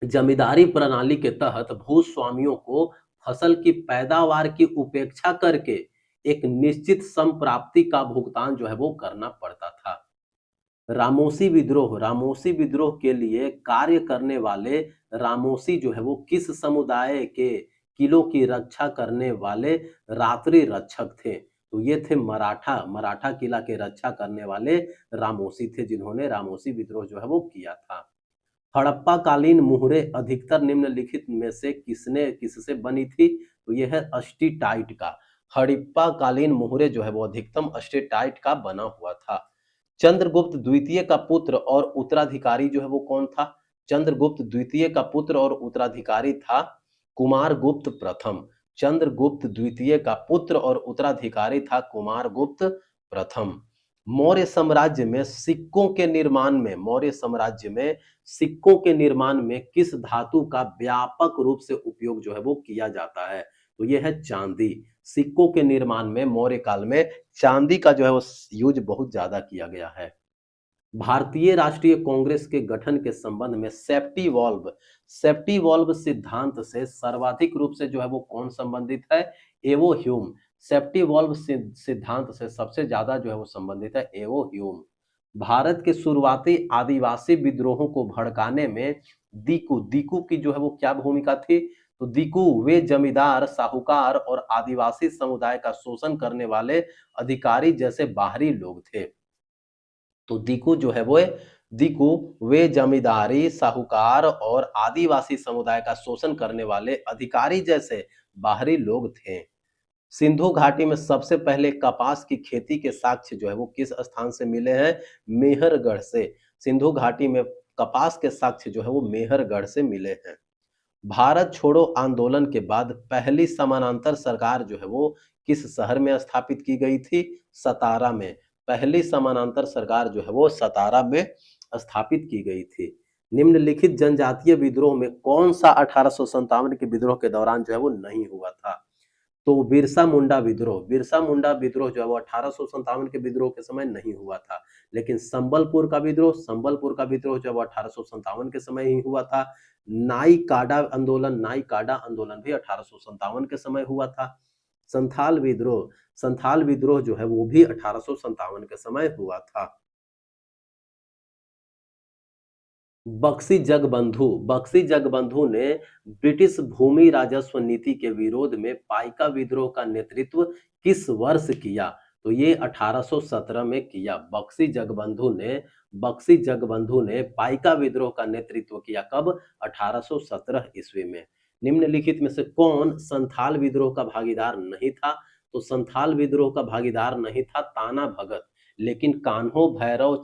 जमींदारी प्रणाली के तहत भूस्वामियों को फसल की पैदावार की उपेक्षा करके एक निश्चित संप्राप्ति का भुगतान जो है वो करना पड़ता था। रामोसी विद्रोह के लिए कार्य करने वाले रामोसी जो है वो किस समुदाय के किलों की रक्षा करने वाले रात्रि रक्षक थे? तो ये थे मराठा किला के रक्षा करने वाले रामोसी थे, जिन्होंने रामोसी विद्रोह जो है वो किया था। हड़प्पा कालीन मुहरे अधिकतर निम्नलिखित में से किससे बनी थी? तो यह है अस्टीटाइट का। हड़प्पा कालीन मुहरे जो है वो अधिकतम अस्टीटाइट का बना हुआ था। चंद्रगुप्त द्वितीय का पुत्र और उत्तराधिकारी जो है वो कौन था? चंद्रगुप्त द्वितीय का पुत्र और उत्तराधिकारी था कुमारगुप्त प्रथम। चंद्रगुप्त द्वितीय का पुत्र और उत्तराधिकारी था कुमारगुप्त प्रथम। मौर्य साम्राज्य में सिक्कों के निर्माण में किस धातु का व्यापक रूप से उपयोग जो है वो किया जाता है? तो यह है चांदी। सिक्कों के निर्माण में मौर्य काल में चांदी का जो है वो यूज बहुत ज्यादा किया गया है। भारतीय राष्ट्रीय कांग्रेस के गठन के संबंध में सेफ्टी वॉल्व सिद्धांत से सर्वाधिक रूप से जो है वो कौन संबंधित है? एवो ह्यूम। सेफ्टी वॉल्व सिद्धांत से सबसे ज्यादा जो है वो संबंधित है एवो ह्यूम। भारत के शुरुआती आदिवासी विद्रोहों को भड़काने में दीकू की जो है वो क्या भूमिका थी? तो दीकू वे जमींदार, साहूकार और आदिवासी समुदाय का शोषण करने वाले अधिकारी जैसे बाहरी लोग थे। तो दीकू वे जमींदारी, साहूकार और आदिवासी समुदाय का शोषण करने वाले अधिकारी जैसे बाहरी लोग थे। सिंधु घाटी में सबसे पहले कपास की खेती के साक्ष्य जो है वो किस स्थान से मिले हैं? मेहरगढ़ से। सिंधु घाटी में कपास के साक्ष्य जो है वो मेहरगढ़ से मिले हैं। भारत छोड़ो आंदोलन के बाद पहली समानांतर सरकार जो है वो किस शहर में स्थापित की गई थी? सतारा में। पहली समानांतर सरकार जो है वो सतारा में स्थापित की गई थी। निम्नलिखित जनजातीय विद्रोह में कौन सा 1857 के विद्रोह के दौरान जो है वो नहीं हुआ था? तो बिरसा मुंडा विद्रोह जो है वो 1857 के विद्रोह के समय नहीं हुआ था। लेकिन संबलपुर का विद्रोह जो है वो 1857 के समय ही हुआ था। नाई काडा आंदोलन भी 1857 के समय हुआ था। संथाल विद्रोह जो है वो भी 1857 के समय हुआ था। बख्शी जगबंधु ने ब्रिटिश भूमि राजस्व नीति के विरोध में पाइका विद्रोह का नेतृत्व किस वर्ष किया? तो ये 1817 में किया। बख्शी जगबंधु ने पाइका विद्रोह का नेतृत्व किया कब? 1817 ईस्वी में। निम्नलिखित में से कौन संथाल विद्रोह का भागीदार नहीं था? तो संथाल विद्रोह का भागीदार नहीं था ताना भगत, लेकिन कान्हो भैरव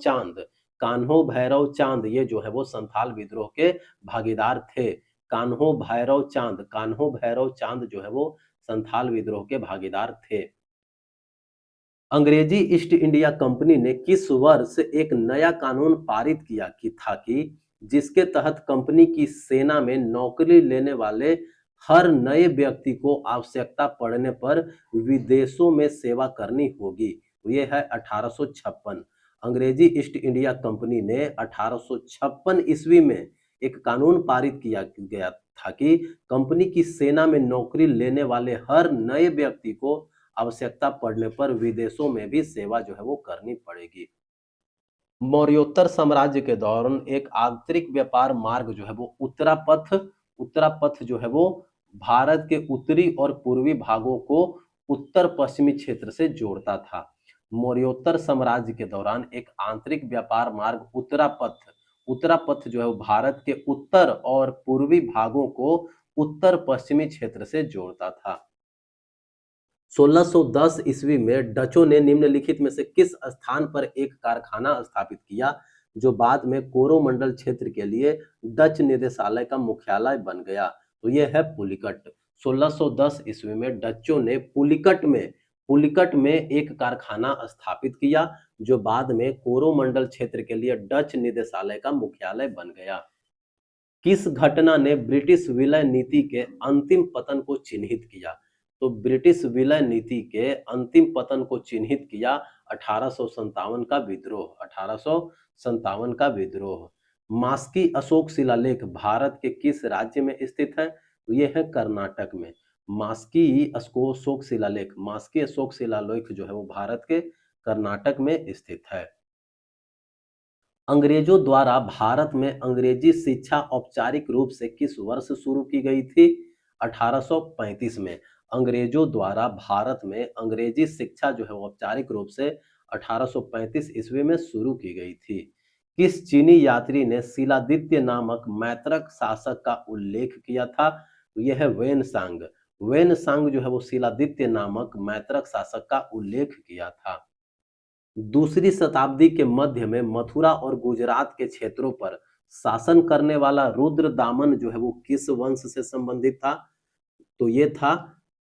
चांद ये जो है वो संथाल विद्रोह के भागीदार थे। कान्हो भैरव चांद जो है वो संथाल विद्रोह के भागीदार थे। अंग्रेजी ईस्ट इंडिया कंपनी ने किस वर्ष एक नया कानून पारित किया कि जिसके तहत कंपनी की सेना में नौकरी लेने वाले हर नए व्यक्ति को आवश्यकता पड़ने पर विदेशों में सेवा करनी होगी? तो ये है 1856। अंग्रेजी ईस्ट इंडिया कंपनी ने 1856 ईस्वी में एक कानून पारित किया गया था कि कंपनी की सेना में नौकरी लेने वाले हर नए व्यक्ति को आवश्यकता पड़ने पर विदेशों में भी सेवा जो है वो करनी पड़ेगी। मौर्योत्तर साम्राज्य के दौरान एक आंतरिक व्यापार मार्ग जो है वो उत्तरापथ जो है वो भारत के उत्तरी और पूर्वी भागों को उत्तर पश्चिमी क्षेत्र से जोड़ता था। मौर्योत्तर साम्राज्य के दौरान एक आंतरिक व्यापार मार्ग उत्तरापथ जो है वो भारत के उत्तर और पूर्वी भागों को उत्तर पश्चिमी क्षेत्र से जोड़ता था। 1610 ईस्वी में डचों ने निम्नलिखित में से किस स्थान पर एक कारखाना स्थापित किया जो बाद में कोरोमंडल क्षेत्र के लिए डच निदेशालय का मुख्यालय बन गया? तो यह है पुलिकट। 1610 ईस्वी में डचों ने पुलिकट में एक कारखाना स्थापित किया जो बाद में कोरोमंडल क्षेत्र के लिए डच निदेशालय का मुख्यालय बन गया। किस घटना ने ब्रिटिश विलय नीति के अंतिम पतन को चिन्हित किया? तो ब्रिटिश विलय नीति के अंतिम पतन को चिन्हित किया 1857 का विद्रोह। मास्की अशोक शिलालेख भारत के किस राज्य में स्थित है? तो यह है कर्नाटक में। मास्की अशोक शिलालेख, मास्की अशोक शिलालेख जो है वो भारत के कर्नाटक में स्थित है। अंग्रेजों द्वारा भारत में अंग्रेजी शिक्षा औपचारिक रूप से किस वर्ष शुरू की गई थी? 1835 में। अंग्रेजों द्वारा भारत में अंग्रेजी शिक्षा जो है वो औपचारिक रूप से 1835 ईस्वी में शुरू की गई थी। किस चीनी यात्री ने शिलादित्य नामक मैत्रक शासक का उल्लेख किया था? तो यह है वेन सांग। वेन सांग जो है वो शिलादित्य नामक मैत्रक शासक का उल्लेख किया था। दूसरी शताब्दी के मध्य में मथुरा और गुजरात के क्षेत्रों पर शासन करने वाला रुद्रदामन जो है वो किस वंश से संबंधित था? तो ये था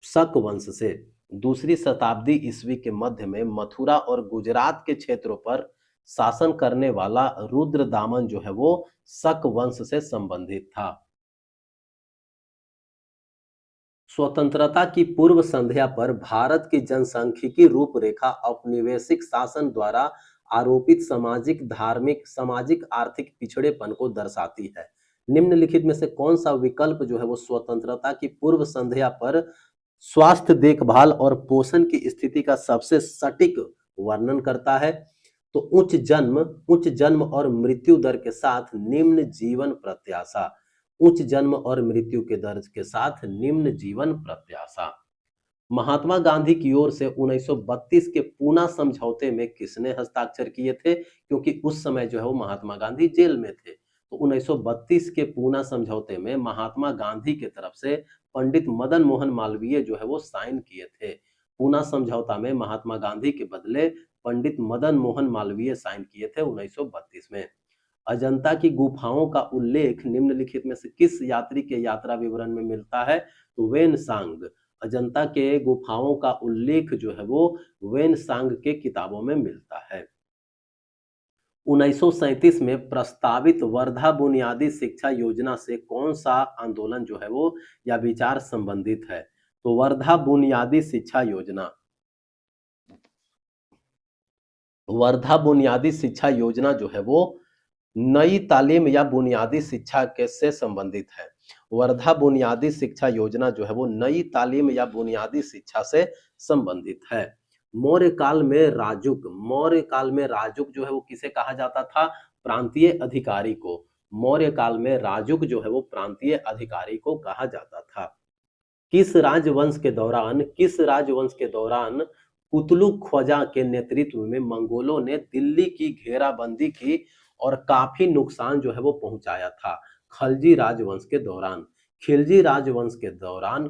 शक वंश से। दूसरी शताब्दी ईस्वी के मध्य में मथुरा और गुजरात के क्षेत्रों पर शासन करने वाला रुद्रदामन जो है वो शक वंश से संबंधित था। स्वतंत्रता की पूर्व संध्या पर भारत की जनसांख्यिकी रूपरेखा औपनिवेशिक शासन द्वारा आरोपित सामाजिक, धार्मिक, सामाजिक, आर्थिक पिछड़ेपन को दर्शाती है। निम्नलिखित में से कौन सा विकल्प जो है वो स्वतंत्रता की पूर्व संध्या पर स्वास्थ्य देखभाल और पोषण की स्थिति का सबसे सटीक वर्णन करता है? तो उच्च जन्म और मृत्यु दर के साथ निम्न जीवन प्रत्याशा, उच्च जन्म और मृत्यु के दर के साथ निम्न जीवन प्रत्याशा। महात्मा गांधी की ओर से 1932 के पूना समझौते में किसने हस्ताक्षर किए थे? क्योंकि उस समय जो है वो महात्मा गांधी जेल में थे, तो 1932 के पूना समझौते में महात्मा गांधी की तरफ से पंडित मदन मोहन मालवीय जो है वो साइन किए थे। पूना समझौता में महात्मा गांधी के बदले पंडित मदन मोहन मालवीय साइन किए थे 1932 में। अजंता की गुफाओं का उल्लेख निम्नलिखित में से किस यात्री के यात्रा विवरण में मिलता है? तो वेन सांग। अजंता के गुफाओं का उल्लेख जो है वो वेन सांग के किताबों में मिलता है। 1937 में प्रस्तावित वर्धा बुनियादी शिक्षा योजना से कौन सा आंदोलन जो है वो या विचार संबंधित है? तो वर्धा बुनियादी शिक्षा योजना, वर्धा बुनियादी शिक्षा योजना जो है वो नई तालीम या बुनियादी शिक्षा के से संबंधित है। वर्धा बुनियादी शिक्षा योजना जो है वो नई तालीम या बुनियादी शिक्षा से संबंधित है। मौर्य काल में राजुक जो है वो किसे कहा जाता था? प्रांतीय अधिकारी को। मौर्य काल में राजुक जो है वो प्रांतीय अधिकारी को कहा जाता था। किस राजवंश के दौरान कुतलुक ख्वाजा के नेतृत्व में मंगोलों ने दिल्ली की घेराबंदी की और काफी नुकसान जो है वो पहुंचाया था? खलजी राजवंश के दौरान। खिलजी राजवंश के दौरान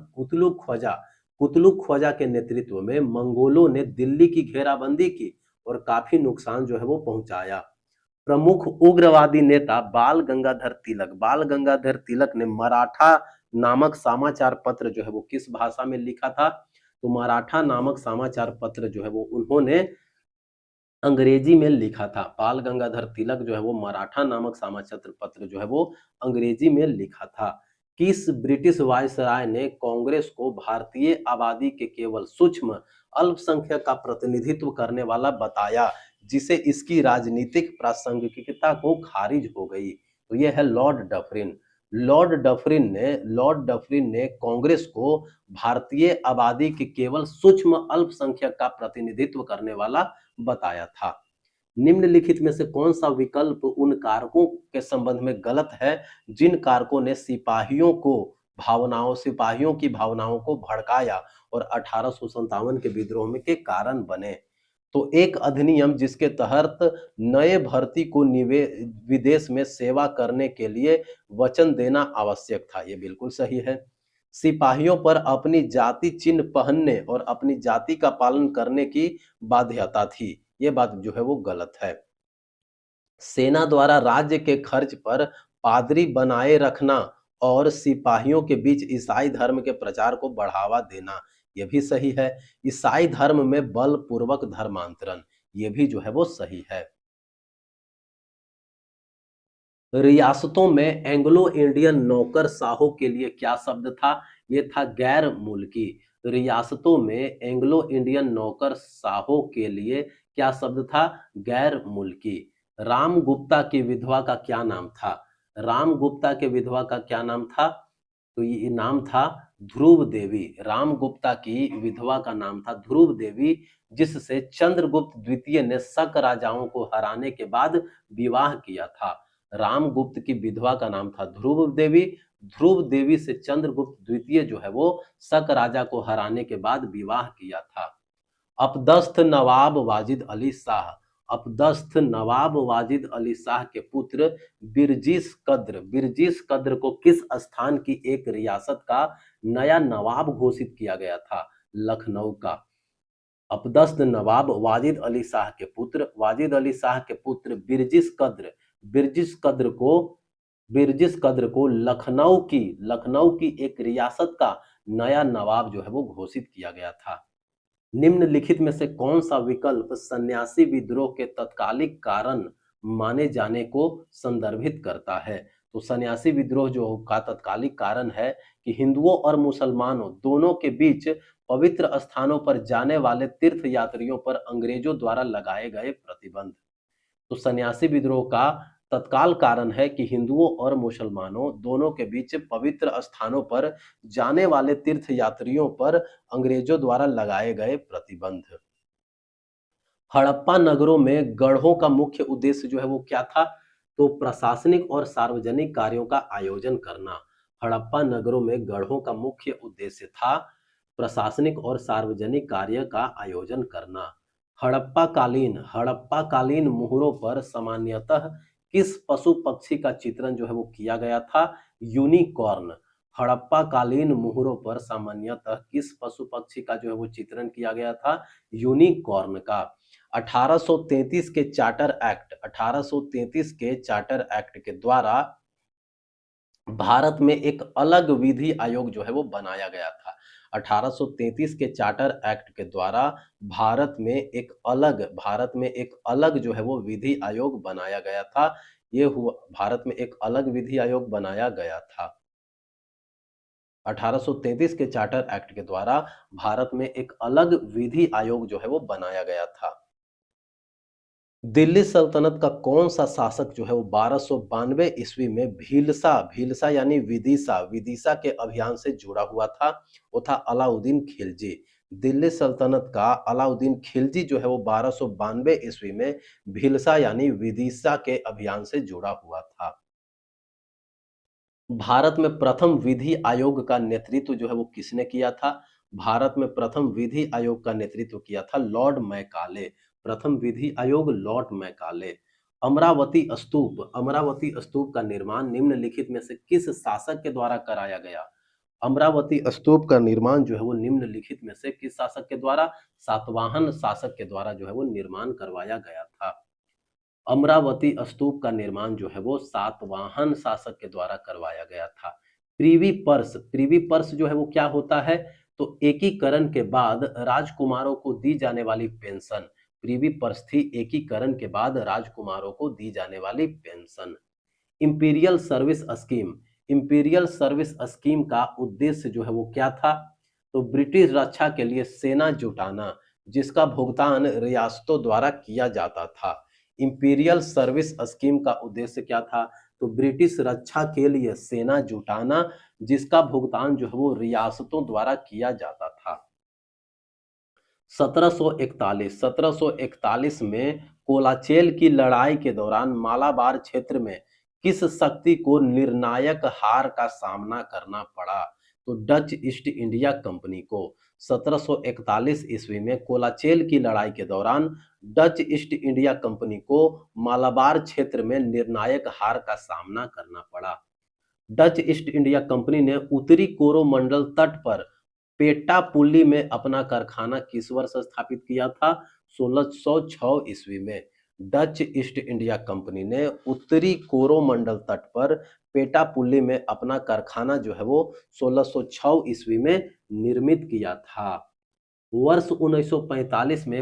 कुतलुक ख्वाजा के नेतृत्व में मंगोलों ने दिल्ली की घेराबंदी की और काफी नुकसान जो है वो पहुंचाया। प्रमुख उग्रवादी नेता बाल गंगाधर तिलक ने मराठा नामक समाचार पत्र जो है वो किस भाषा में लिखा था? तो मराठा नामक समाचार पत्र जो है वो उन्होंने अंग्रेजी में लिखा था। बाल गंगाधर तिलक जो है वो मराठा नामक समाचार पत्र जो है वो अंग्रेजी में लिखा था। किस ब्रिटिश वायसराय ने कांग्रेस को भारतीय आबादी के केवल सूक्ष्म अल्पसंख्यक का प्रतिनिधित्व करने वाला बताया, जिसे इसकी राजनीतिक प्रासंगिकता को खारिज हो गई? तो यह है लॉर्ड डफरिन। लॉर्ड डफरिन ने कांग्रेस को भारतीय आबादी के केवल सूक्ष्म अल्पसंख्यक का प्रतिनिधित्व करने वाला बताया था। निम्नलिखित में से कौन सा विकल्प उन कारकों के संबंध में गलत है जिन कारकों ने सिपाहियों की भावनाओं को भड़काया और 1857 के विद्रोह में के कारण बने? तो एक अधिनियम जिसके तहत नए भर्ती को विदेश में सेवा करने के लिए वचन देना आवश्यक था, ये बिल्कुल सही है। सिपाहियों पर अपनी जाति चिन्ह पहनने और अपनी जाति का पालन करने की बाध्यता थी, ये बात जो है वो गलत है। सेना द्वारा राज्य के खर्च पर पादरी बनाए रखना और सिपाहियों के बीच ईसाई धर्म के प्रचार को बढ़ावा देना, यह भी सही है। ईसाई धर्म में बलपूर्वक धर्मांतरण, ये भी जो है वो सही है। रियासतों में एंग्लो इंडियन नौकरशाहों के लिए क्या शब्द था? ये था गैर मुल्की। रियासतों में एंग्लो इंडियन नौकरशाहों के लिए क्या शब्द था? गैर मुल्की। राम गुप्ता की विधवा का क्या नाम था? राम गुप्ता के विधवा का क्या नाम था? तो ये नाम था ध्रुव देवी, रामगुप्ता की विधवा का नाम था ध्रुव देवी, जिससे चंद्रगुप्त द्वितीय ने शक राजाओं को हराने के बाद विवाह किया था। रामगुप्त की विधवा का नाम था ध्रुव देवी। ध्रुव देवी से चंद्रगुप्त द्वितीय जो है वो शक राजा को हराने के बाद विवाह किया था। अपदस्थ नवाब वाजिद अली शाह, अपदस्थ नवाब वाजिद अली शाह के पुत्र बिरजिस कद्र को किस स्थान की एक रियासत का नया नवाब घोषित किया गया था? लखनऊ का। अपदस्थ नवाब वाजिद अली शाह के पुत्र बिरजिस कद्र को लखनऊ की एक रियासत का नया नवाब जो है वो घोषित किया गया था। निम्नलिखित में से कौन सा विकल्प सन्यासी विद्रोह के तत्कालिक कारण माने जाने को संदर्भित करता है? तो सन्यासी विद्रोह जो का तत्कालिक कारण है कि हिंदुओं और मुसलमानों दोनों के बीच पवित्र स्थानों पर जाने वाले तीर्थ यात्रियों पर अंग्रेजों द्वारा लगाए गए प्रतिबंध। तो सन्यासी विद्रोह का तत्काल कारण है कि हिंदुओं और मुसलमानों दोनों के बीच पवित्र स्थानों पर जाने वाले तीर्थ यात्रियों पर अंग्रेजों द्वारा लगाए गए प्रतिबंध। हड़प्पा नगरों में गढ़ों का मुख्य उद्देश्य जो है वो क्या था? तो प्रशासनिक और सार्वजनिक कार्यों का आयोजन करना। हड़प्पा नगरों में गढ़ों का मुख्य उद्देश्य था प्रशासनिक और सार्वजनिक कार्य का आयोजन करना। हड़प्पा कालीन मोहरों पर सामान्यतः किस पशु पक्षी का चित्रण जो है वो किया गया था? यूनिकॉर्न। हड़प्पा कालीन मोहरों पर सामान्यतः किस पशु पक्षी का जो है वो चित्रण किया गया था? यूनिकॉर्न का। 1833 के चार्टर एक्ट के द्वारा भारत में एक अलग विधि आयोग जो है वो बनाया गया था। 1833 के चार्टर एक्ट के द्वारा भारत में एक अलग जो है वो विधि आयोग बनाया गया था। भारत में एक अलग विधि आयोग बनाया गया था। 1833 के चार्टर एक्ट के द्वारा भारत में एक अलग विधि आयोग जो है वो बनाया गया था। दिल्ली सल्तनत का कौन सा शासक जो है वो 1292 ईस्वी में भीलसा यानी विदिशा के अभियान से जुड़ा हुआ था? वो था अलाउद्दीन खिलजी। दिल्ली सल्तनत का अलाउद्दीन खिलजी जो है वो 1292 ईस्वी में भीलसा यानी विदिशा के अभियान से जुड़ा हुआ था। भारत में प्रथम विधि आयोग का नेतृत्व जो है वो किसने किया था? भारत में प्रथम विधि आयोग का नेतृत्व किया था लॉर्ड मैकाले। प्रथम विधि आयोग लॉर्ड मैकाले। अमरावती स्तूप का निर्माण निम्नलिखित में से किस शासक के द्वारा कराया गया? अमरावती स्तूप का निर्माण जो है वो निम्नलिखित में से किस शासक के द्वारा? सातवाहन शासक के द्वारा जो है वो निर्माण करवाया गया था। अमरावती स्तूप का निर्माण जो है वो सातवाहन शासक के द्वारा करवाया गया था। प्रीवी पर्स जो है वो क्या होता है? तो एकीकरण के बाद राजकुमारों को दी जाने वाली पेंशन। प्रीवी पर्स थी एकीकरण के बाद राजकुमारों को दी जाने वाली pension. Imperial service scheme. Imperial service scheme का उद्देश्य जो है वो क्या था? तो ब्रिटिश रक्षा के लिए सेना जुटाना, जिसका भुगतान रियासतों द्वारा किया जाता था। इंपीरियल सर्विस स्कीम का उद्देश्य क्या था? तो ब्रिटिश रक्षा के लिए सेना जुटाना, जिसका भुगतान जो है वो रियासतों द्वारा किया जाता था। 1741 में कोलाचेल की लड़ाई के दौरान मालाबार क्षेत्र में किस शक्ति को निर्णायक हार का सामना करना पड़ा? तो डच ईस्ट इंडिया कंपनी को। 1741 ईस्वी में कोलाचेल की लड़ाई के दौरान डच ईस्ट इंडिया कंपनी को मालाबार क्षेत्र में निर्णायक हार का सामना करना पड़ा। डच ईस्ट इंडिया कंपनी ने उत्तरी कोरोमंडल तट पर पेट्टापुल्ली में अपना कारखाना किस वर्ष स्थापित किया था? 1606 ईस्वी में। डच ईस्ट इंडिया कंपनी ने उत्तरी कोरोमंडल तट पर पेट्टापुल्ली में अपना कारखाना जो है वो 1606 ईस्वी में निर्मित किया था। वर्ष 1945 में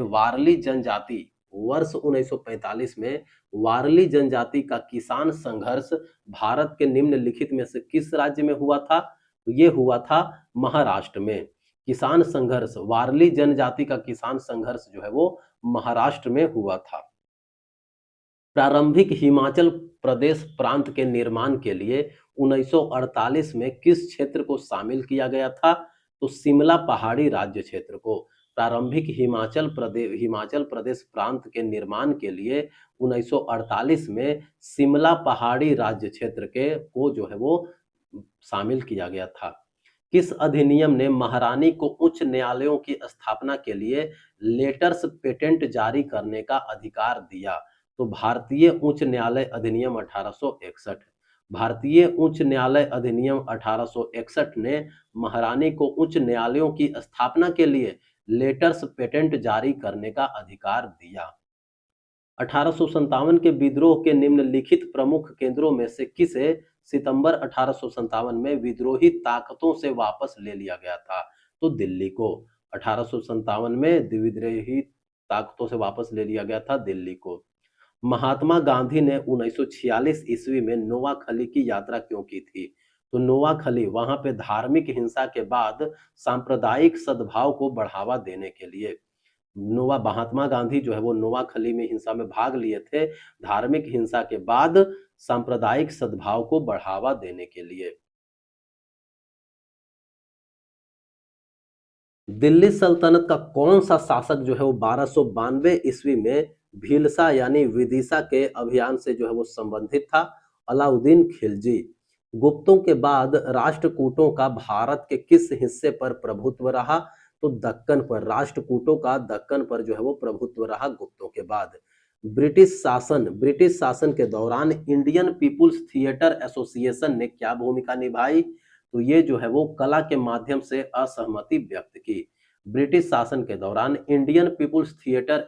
वर्ष 1945 में वारली जनजाति का किसान संघर्ष भारत के निम्नलिखित में से किस राज्य में हुआ था? तो ये हुआ था महाराष्ट्र में। किसान संघर्ष, वारली जनजाति का किसान संघर्ष जो है वो महाराष्ट्र में हुआ था। प्रारंभिक हिमाचल प्रदेश प्रांत के निर्माण के लिए 1948 में किस क्षेत्र को शामिल किया गया था? तो शिमला पहाड़ी राज्य क्षेत्र को। प्रारंभिक हिमाचल प्रदेश प्रांत के निर्माण के लिए 1948 में शिमला पहाड़ी राज्य क्षेत्र के को जो है वो शामिल किया गया था। किस अधिनियम ने महारानी को उच्च न्यायालयों की स्थापना के लिए लेटर्स पेटेंट जारी करने का अधिकार दिया? तो भारतीय उच्च न्यायालय अधिनियम 1861। भारतीय उच्च न्यायालय अधिनियम 1861 ने महारानी को उच्च न्यायालयों की स्थापना के लिए लेटर्स पेटेंट जारी करने का अधिकार दिया। 1857 के विद्रोह के निम्नलिखित प्रमुख केंद्रों में से किसे सितंबर 1857 में विद्रोही ताकतों से वापस ले लिया गया था? तो दिल्ली को। 1857 में विद्रोही ताकतों से वापस ले लिया गया था दिल्ली को। महात्मा गांधी ने 1946 ईस्वी में नोआखली की यात्रा क्यों की थी? तो नोआखली वहां पे धार्मिक हिंसा के बाद सांप्रदायिक सद्भाव को बढ़ावा देने के लिए नोवा महात्मा गांधी जो है वो नोआखली में हिंसा में भाग लिए थे, धार्मिक हिंसा के बाद सांप्रदायिक सद्भाव को बढ़ावा देने के लिए। दिल्ली सल्तनत का कौन सा शासक जो है वो 1292 ईस्वी में भीलसा यानी विदिशा के अभियान से जो है वो संबंधित था? अलाउद्दीन खिलजी। गुप्तों के बाद राष्ट्रकूटों का भारत के किस हिस्से पर प्रभुत्व रहा? तो दक्कन पर। राष्ट्रकूटों का दक्कन पर जो है वो प्रभुत्व रहा गुप्तों के बाद। ब्रिटिश शासन के दौरान इंडियन पीपुल्स थिएटर एसोसिएशन ने क्या भूमिका निभाई? तो ये जो है वो कला के माध्यम से असहमति व्यक्त की। ब्रिटिश शासन के दौरान इंडियन पीपुल्स थिएटर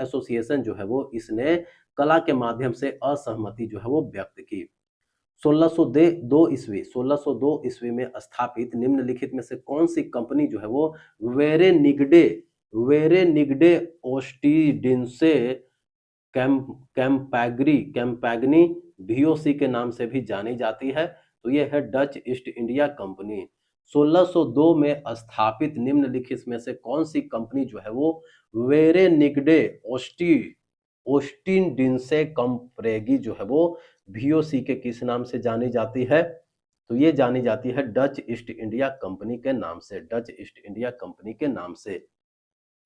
एसोसिएशन जो है वो इसने कला के माध्यम से असहमति जो है वो व्यक्त की। 1602 ईस्वी में स्थापित निम्नलिखित में से कौन सी कंपनी जो है वो वेरेनिगडे ओस्टिडिन्से कैम्पैगनी वीओसी के नाम से भी जानी जाती है? तो यह है डच ईस्ट इंडिया कंपनी। 1602 में स्थापित निम्नलिखित में से कौन सी कंपनी जो है वो वेरेनिगडे ओस्टिडिन्से कैम्पैगनी जो है वो वीओसी के किस नाम से जानी जाती है? तो ये जानी जाती है डच ईस्ट इंडिया कंपनी के नाम से। डच ईस्ट इंडिया कंपनी के नाम से।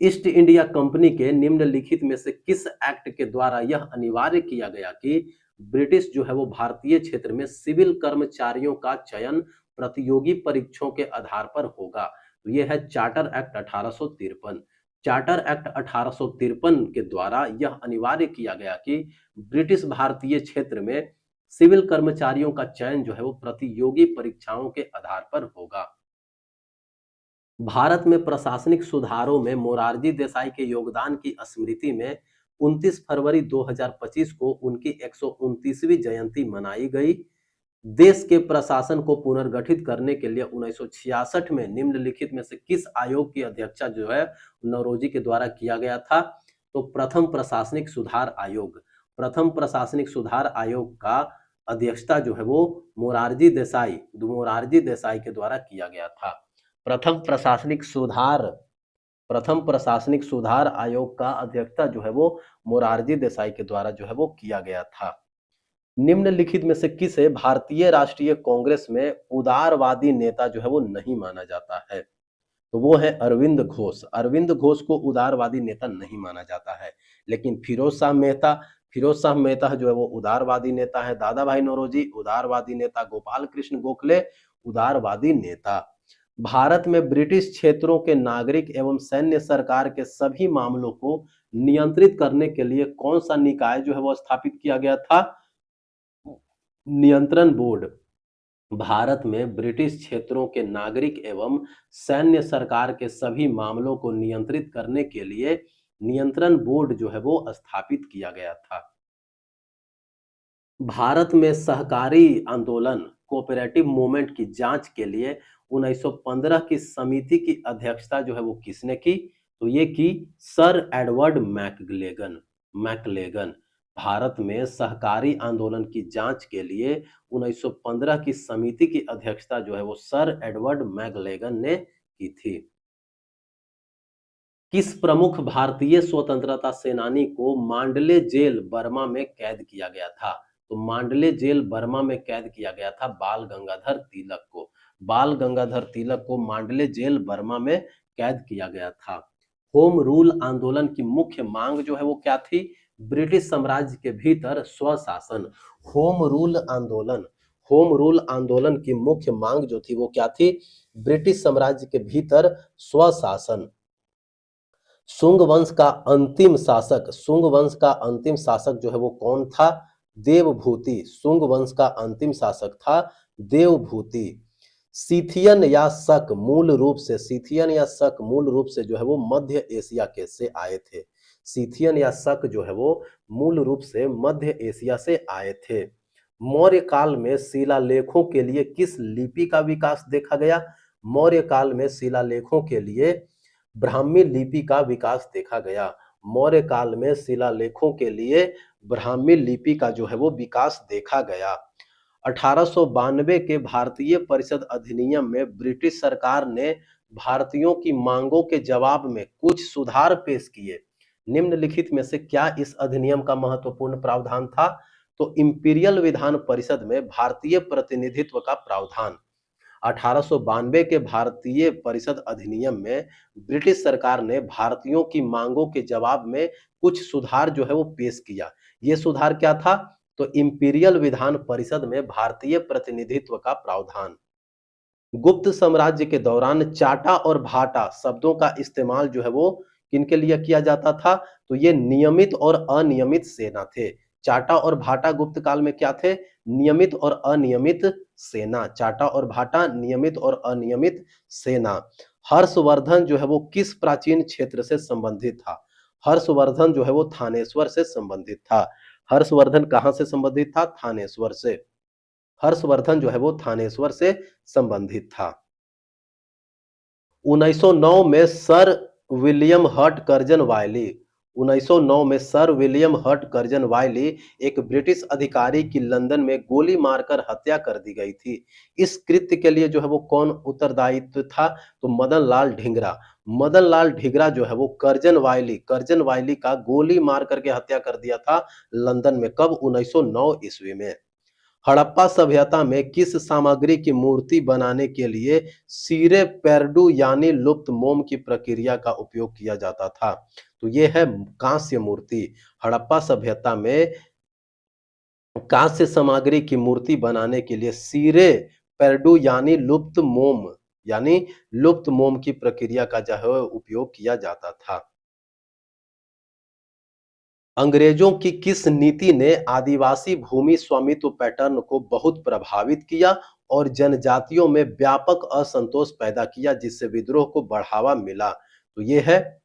ईस्ट इंडिया कंपनी के निम्नलिखित में से किस एक्ट के द्वारा यह अनिवार्य किया गया कि ब्रिटिश जो है वो भारतीय क्षेत्र में सिविल कर्मचारियों का चयन प्रतियोगी परीक्षाओं के आधार पर होगा? तो यह है चार्टर एक्ट 1853। चार्टर एक्ट 1853 के द्वारा यह अनिवार्य किया गया कि ब्रिटिश भारतीय क्षेत्र में सिविल कर्मचारियों का चयन जो है वो प्रतियोगी परीक्षाओं के आधार पर होगा। भारत में प्रशासनिक सुधारों में मोरारजी देसाई के योगदान की स्मृति में 29 फरवरी 2025 को उनकी 129वीं जयंती मनाई गई। देश के प्रशासन को पुनर्गठित करने के लिए 1966 में निम्नलिखित में से किस आयोग की अध्यक्षता जो है नौरोजी के द्वारा किया गया था? तो प्रथम प्रशासनिक सुधार आयोग का अध्यक्षता जो है वो मोरारजी देसाई के द्वारा किया गया था। प्रथम प्रशासनिक सुधार आयोग का अध्यक्षता जो है वो मोरारजी देसाई के द्वारा जो है वो किया गया था। निम्नलिखित में से किसे भारतीय राष्ट्रीय कांग्रेस में उदारवादी नेता जो है वो नहीं माना जाता है? तो वो है अरविंद घोष। अरविंद घोष को उदारवादी नेता नहीं माना जाता है, लेकिन फिरोज शाह मेहता जो है वो उदारवादी नेता है। दादा भाई नौरोजी उदारवादी नेता। गोपाल कृष्ण गोखले उदारवादी नेता। भारत में ब्रिटिश क्षेत्रों के नागरिक एवं सैन्य सरकार के सभी मामलों को नियंत्रित करने के लिए कौन सा निकाय जो है वो स्थापित किया गया था? नियंत्रण बोर्ड। भारत में ब्रिटिश क्षेत्रों के नागरिक एवं सैन्य सरकार के सभी मामलों को नियंत्रित करने के लिए नियंत्रण बोर्ड जो है वो स्थापित किया गया था। भारत में सहकारी आंदोलन कोऑपरेटिव मूवमेंट की जांच के लिए 1915 की समिति की अध्यक्षता जो है वो किसने की? तो ये की सर एडवर्ड मैकलेगन। भारत में सहकारी आंदोलन की जांच के लिए 1915 की समिति की अध्यक्षता जो है वो सर एडवर्ड मैकलेगन ने की थी। किस प्रमुख भारतीय स्वतंत्रता सेनानी को मांडले जेल बर्मा में कैद किया गया था? तो मांडले जेल बर्मा में कैद किया गया था बाल गंगाधर तिलक को। बाल गंगाधर तिलक को मांडले जेल बर्मा में कैद किया गया था। होम रूल आंदोलन की मुख्य मांग जो है वो क्या थी? ब्रिटिश साम्राज्य के भीतर स्वशासन। होम रूल आंदोलन, होम रूल आंदोलन की मुख्य मांग जो थी वो क्या थी? ब्रिटिश साम्राज्य के भीतर स्वशासन। शुंग वंश का अंतिम शासक, शुंग वंश का अंतिम शासक जो है वो कौन था? देवभूति। शुंग वंश का अंतिम शासक था देवभूति। सीथियन या शक मूल रूप से, सीथियन या शक मूल रूप से जो है वो मध्य एशिया के से आए थे। सीथियन या शक जो है वो मूल रूप से मध्य एशिया से आए थे। मौर्य काल में शिलालेखों के लिए किस लिपि का विकास देखा गया? मौर्य काल में शिलालेखों के लिए ब्राह्मी लिपि का विकास देखा गया। मौर्य काल में शिलालेखों के लिए ब्राह्मी लिपि का जो है वो विकास देखा गया। 1892 के भारतीय परिषद अधिनियम में ब्रिटिश सरकार ने भारतीयों की मांगों के जवाब में कुछ सुधार पेश किए। निम्नलिखित में से क्या इस अधिनियम का महत्वपूर्ण प्रावधान था? तो इंपीरियल विधान परिषद में भारतीय प्रतिनिधित्व का प्रावधान। 1892 के भारतीय परिषद अधिनियम में ब्रिटिश सरकार ने भारतीयों की मांगों के जवाब में कुछ सुधार जो है वो पेश किया। ये सुधार क्या था? तो इंपीरियल विधान परिषद में भारतीय प्रतिनिधित्व का प्रावधान। गुप्त साम्राज्य के दौरान चाटा और भाटा शब्दों का इस्तेमाल जो है वो किनके लिए किया जाता था? तो ये नियमित और अनियमित सेना थे। चाटा और भाटा गुप्त काल में क्या थे? नियमित और अनियमित सेना। चाटा और भाटा नियमित और अनियमित सेना। हर्षवर्धन जो है वो किस प्राचीन क्षेत्र से संबंधित था? हर्षवर्धन जो है वो थानेश्वर से संबंधित था। हर्षवर्धन कहां से संबंधित था? थानेश्वर से। हर्षवर्धन जो है वो थानेश्वर से संबंधित था। 1909 में सर विलियम हर्ट कर्जन वायली, 1909 में सर विलियम हर्ट कर्जन वायली एक ब्रिटिश अधिकारी की लंदन में गोली मारकर हत्या कर दी गई थी। इस कृत्य के लिए जो है वो कौन उत्तरदायित्व था? तो मदन लाल ढींगरा। मदन लाल ढींगरा जो है वो कर्जन वायली का गोली मार करके हत्या कर दिया था लंदन में। कब? 1909 ईस्वी में। हड़प्पा सभ्यता में किस सामग्री की मूर्ति बनाने के लिए सीरे पेरडू यानी लुप्त मोम की प्रक्रिया का उपयोग किया जाता था? तो यह है कांस्य मूर्ति। हड़प्पा सभ्यता में कांस्य सामग्री की मूर्ति बनाने के लिए सीरे पेरडू यानी लुप्त मोम की प्रक्रिया का जो है उपयोग किया जाता था। अंग्रेजों की किस नीति ने आदिवासी भूमि स्वामित्व पैटर्न को बहुत प्रभावित किया और जनजातियों में व्यापक असंतोष पैदा किया, जिससे विद्रोह को बढ़ावा मिला? तो ये है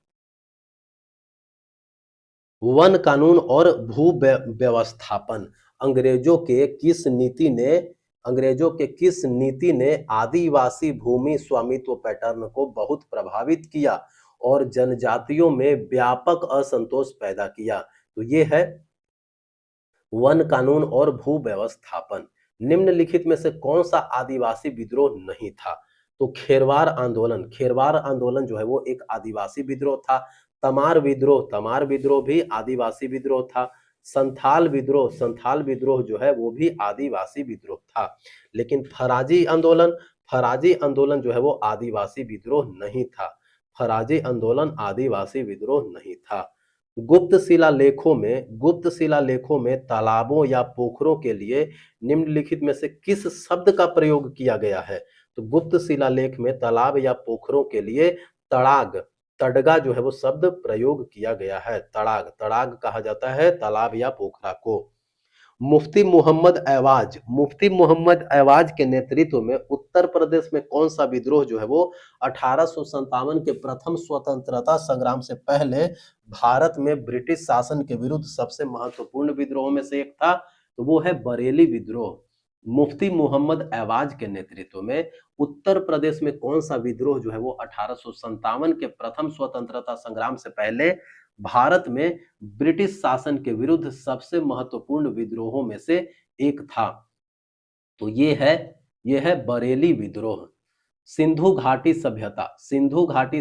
वन कानून और भू व्यवस्थापन। अंग्रेजों के किस नीति ने आदिवासी भूमि स्वामित्व पैटर्न को बहुत प्रभावित किया और जनजातियों में व्यापक असंतोष पैदा किया? तो ये है वन कानून और भू व्यवस्थापन। निम्नलिखित में से कौन सा आदिवासी विद्रोह नहीं था? तो खेरवार आंदोलन जो है वो एक आदिवासी विद्रोह था। तमार विद्रोह भी आदिवासी विद्रोह था। संथाल विद्रोह जो है वो भी आदिवासी विद्रोह था। लेकिन फराजी आंदोलन जो है वो आदिवासी विद्रोह नहीं था। फराजी आंदोलन आदिवासी विद्रोह नहीं था। गुप्त शिलालेखों में तालाबों या पोखरों के लिए निम्नलिखित में से किस शब्द का प्रयोग किया गया है? तो गुप्त शिलालेख में तालाब या पोखरों के लिए तड़ाग, तड़गा जो है वो शब्द प्रयोग किया गया है। तड़ाग कहा जाता है तालाब या पोखरा को। मुफ्ती मोहम्मद ऐवाज के नेतृत्व में उत्तर प्रदेश में कौन सा विद्रोह जो है वो 1857 के प्रथम स्वतंत्रता संग्राम से पहले भारत में ब्रिटिश शासन के विरुद्ध सबसे महत्वपूर्ण विद्रोह में से एक था? तो वो है बरेली विद्रोह। मुफ्ती मोहम्मद ऐवाज के नेतृत्व में उत्तर प्रदेश में कौन सा विद्रोह जो है वो 1857 के प्रथम स्वतंत्रता संग्राम से पहले भारत में ब्रिटिश शासन के विरुद्ध सबसे महत्वपूर्ण विद्रोहों में से एक था? तो ये है बरेली विद्रोह। सिंधु घाटी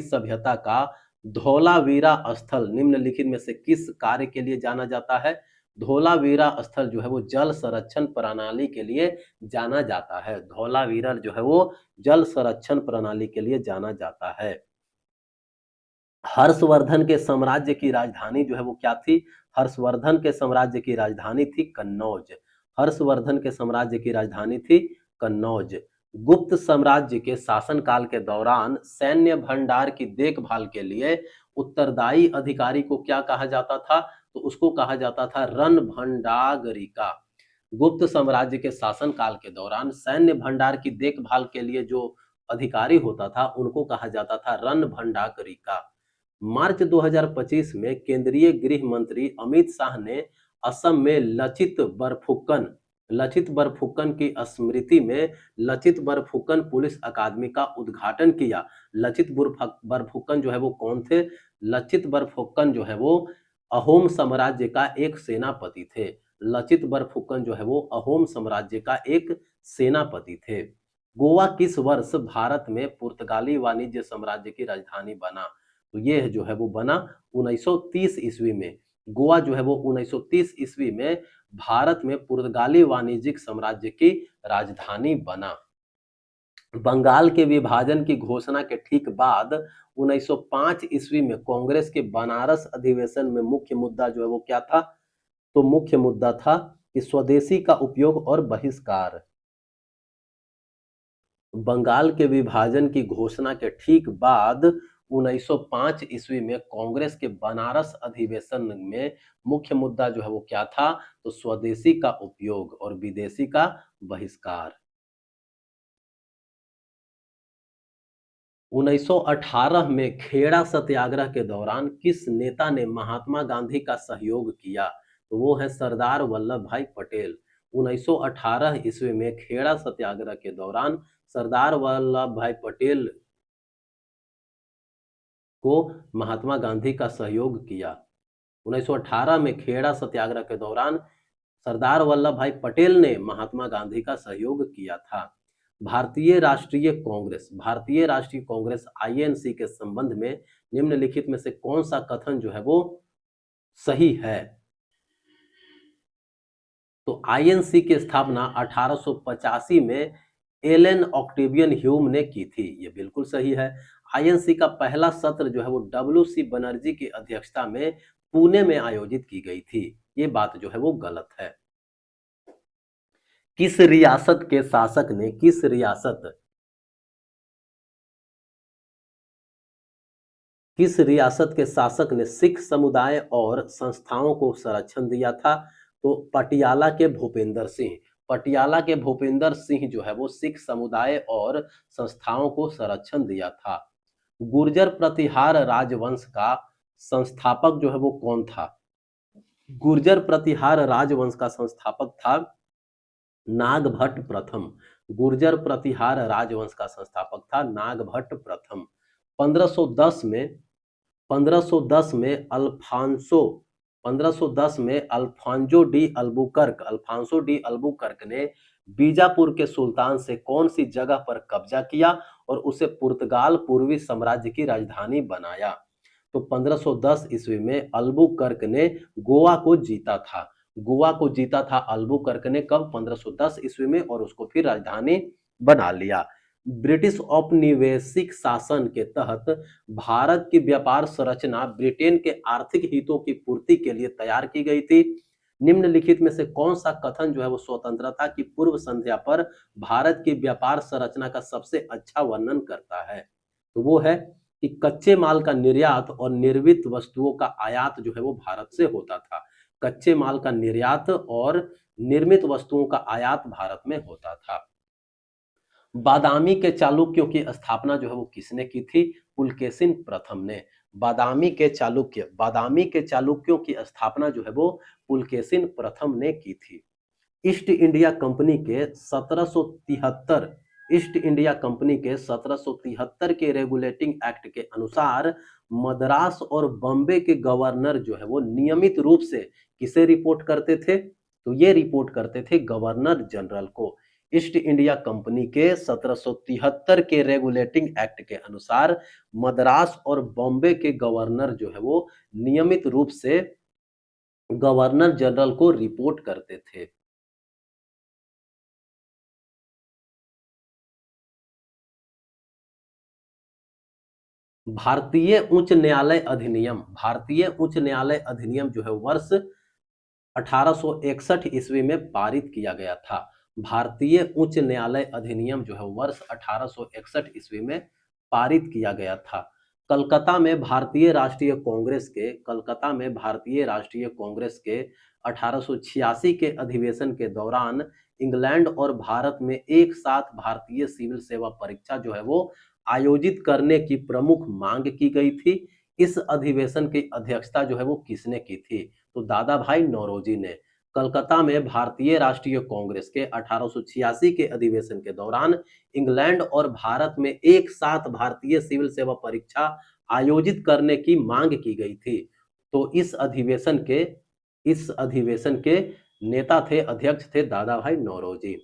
सभ्यता का धौलावीरा स्थल निम्नलिखित में से किस कार्य के लिए जाना जाता है? धौलावीरा स्थल जो है वो जल संरक्षण प्रणाली के लिए जाना जाता है। धौलावीरा जो है वो जल संरक्षण प्रणाली के लिए जाना जाता है। हर्षवर्धन के साम्राज्य की राजधानी जो है वो क्या थी? हर्षवर्धन के साम्राज्य की राजधानी थी कन्नौज। हर्षवर्धन के साम्राज्य की राजधानी थी कन्नौज। गुप्त साम्राज्य के शासनकाल के दौरान सैन्य भंडार की देखभाल के लिए उत्तरदायी अधिकारी को क्या कहा जाता था? तो उसको कहा जाता था रणभंडारिका। गुप्त साम्राज्य के शासनकाल के दौरान सैन्य भंडार की देखभाल के लिए जो अधिकारी होता था उनको कहा जाता था रणभंडारिका। मार्च 2025 में केंद्रीय गृह मंत्री अमित शाह ने असम में लचित बरफुकन की स्मृति में लचित बरफुकन पुलिस अकादमी का उद्घाटन किया। लचित बरफुकन जो है वो कौन थे? लचित बरफुकन जो है वो अहोम साम्राज्य का एक सेनापति थे। लचित बरफुकन जो है वो अहोम साम्राज्य का एक सेनापति थे। गोवा किस वर्ष भारत में पुर्तगाली वाणिज्य साम्राज्य की राजधानी बना? तो ये जो है वो बना 1930 ईस्वी में। गोवा जो है वो 1930 ईस्वी में भारत में पुर्तगाली वाणिज्यिक साम्राज्य की राजधानी बना। बंगाल के विभाजन की घोषणा के ठीक बाद 1905 ईस्वी में कांग्रेस के बनारस अधिवेशन में मुख्य मुद्दा जो है वो क्या था? तो मुख्य मुद्दा था कि स्वदेशी का उपयोग और बहिष्कार। बंगाल के विभाजन की घोषणा के ठीक बाद 1905 ईस्वी में कांग्रेस के बनारस अधिवेशन में मुख्य मुद्दा जो है वो क्या था? तो स्वदेशी का उपयोग और विदेशी का बहिष्कार। 1918 में खेड़ा सत्याग्रह के दौरान किस नेता ने महात्मा गांधी का सहयोग किया? तो वो है सरदार वल्लभ भाई पटेल। 1918 ईस्वी में खेड़ा सत्याग्रह के दौरान सरदार वल्लभ भाई पटेल को महात्मा गांधी का सहयोग किया। 1918 में खेड़ा सत्याग्रह के दौरान सरदार वल्लभ भाई पटेल ने महात्मा गांधी का सहयोग किया था। भारतीय राष्ट्रीय कांग्रेस आईएनसी के संबंध में निम्नलिखित में से कौन सा कथन जो है वो सही है? तो आईएनसी की स्थापना 1885 में एलन ऑक्टेवियन ह्यूम ने की थी। ये बिल्कुल सही है। आईएनसी का पहला सत्र जो है वो डब्ल्यूसी बनर्जी की अध्यक्षता में पुणे में आयोजित की गई थी। ये बात जो है वो गलत है। किस रियासत के शासक ने सिख समुदाय और संस्थाओं को संरक्षण दिया था? तो पटियाला के भूपेंद्र सिंह जो है वो सिख समुदाय और संस्थाओं को संरक्षण दिया था। गुर्जर प्रतिहार राजवंश का संस्थापक जो है वो कौन था? गुर्जर प्रतिहार राजवंश का संस्थापक था नागभट्ट प्रथम। गुर्जर प्रतिहार राजवंश का संस्थापक था नागभट्ट प्रथम। 1510 में 1510 में अल्फांसो 1510 में अल्फांसो डी अल्बुकर्क ने बीजापुर के सुल्तान से कौन सी जगह पर कब्जा किया और उसे पुर्तगाल पूर्वी साम्राज्य की राजधानी बनाया? तो 1510 ईस्वी में अल्बुकर्क ने गोवा को जीता था अल्बुकर्क ने कब? 1510 ईस्वी में, और उसको फिर राजधानी बना लिया। ब्रिटिश औपनिवेशिक शासन के तहत भारत की व्यापार संरचना ब्रिटेन के आर्थिक हितों की पूर्ति के लिए तैयार की गई थी। निम्नलिखित में से कौन सा कथन जो है वो स्वतंत्रता की पूर्व संध्या पर भारत की व्यापार संरचना का सबसे अच्छा वर्णन करता है? तो वो है कि कच्चे माल का निर्यात और निर्मित वस्तुओं का आयात जो है वो भारत से होता था। कच्चे माल का निर्यात और निर्मित वस्तुओं का आयात भारत में होता था। बादामी के चालुक्यों की स्थापना जो है वो किसने की थी? पुलकेशिन प्रथम ने। बादामी के चालुक्यों की स्थापना जो है वो पुलकेशिन प्रथम ने की थी। ईस्ट इंडिया कंपनी के 1773 के रेगुलेटिंग एक्ट के अनुसार मद्रास और बॉम्बे के गवर्नर जो है वो नियमित रूप से किसे रिपोर्ट करते थे? तो ये रिपोर्ट करते थे गवर्नर जनरल को। ईस्ट इंडिया कंपनी के 1773 के रेगुलेटिंग एक्ट के अनुसार मद्रास और बॉम्बे के गवर्नर जो है वो नियमित रूप से गवर्नर जनरल को रिपोर्ट करते थे। भारतीय उच्च न्यायालय अधिनियम जो है वर्ष 1861 ईस्वी में पारित किया गया था। भारतीय उच्च न्यायालय अधिनियम जो है वर्ष 1861 ईस्वी में पारित किया गया था। कलकत्ता में भारतीय राष्ट्रीय कांग्रेस के 1886 के अधिवेशन के दौरान इंग्लैंड और भारत में एक साथ भारतीय सिविल सेवा परीक्षा जो है वो आयोजित करने की प्रमुख मांग की गई थी। इस अधिवेशन की अध्यक्षता जो है वो किसने की थी? तो दादा भाई नौरोजी ने। कलकत्ता में भारतीय राष्ट्रीय कांग्रेस के 1886 के अधिवेशन के दौरान इंग्लैंड और भारत में एक साथ भारतीय सिविल सेवा परीक्षा आयोजित करने की मांग की गई थी। तो इस अधिवेशन के नेता थे, अध्यक्ष थे दादा भाई नौरोजी।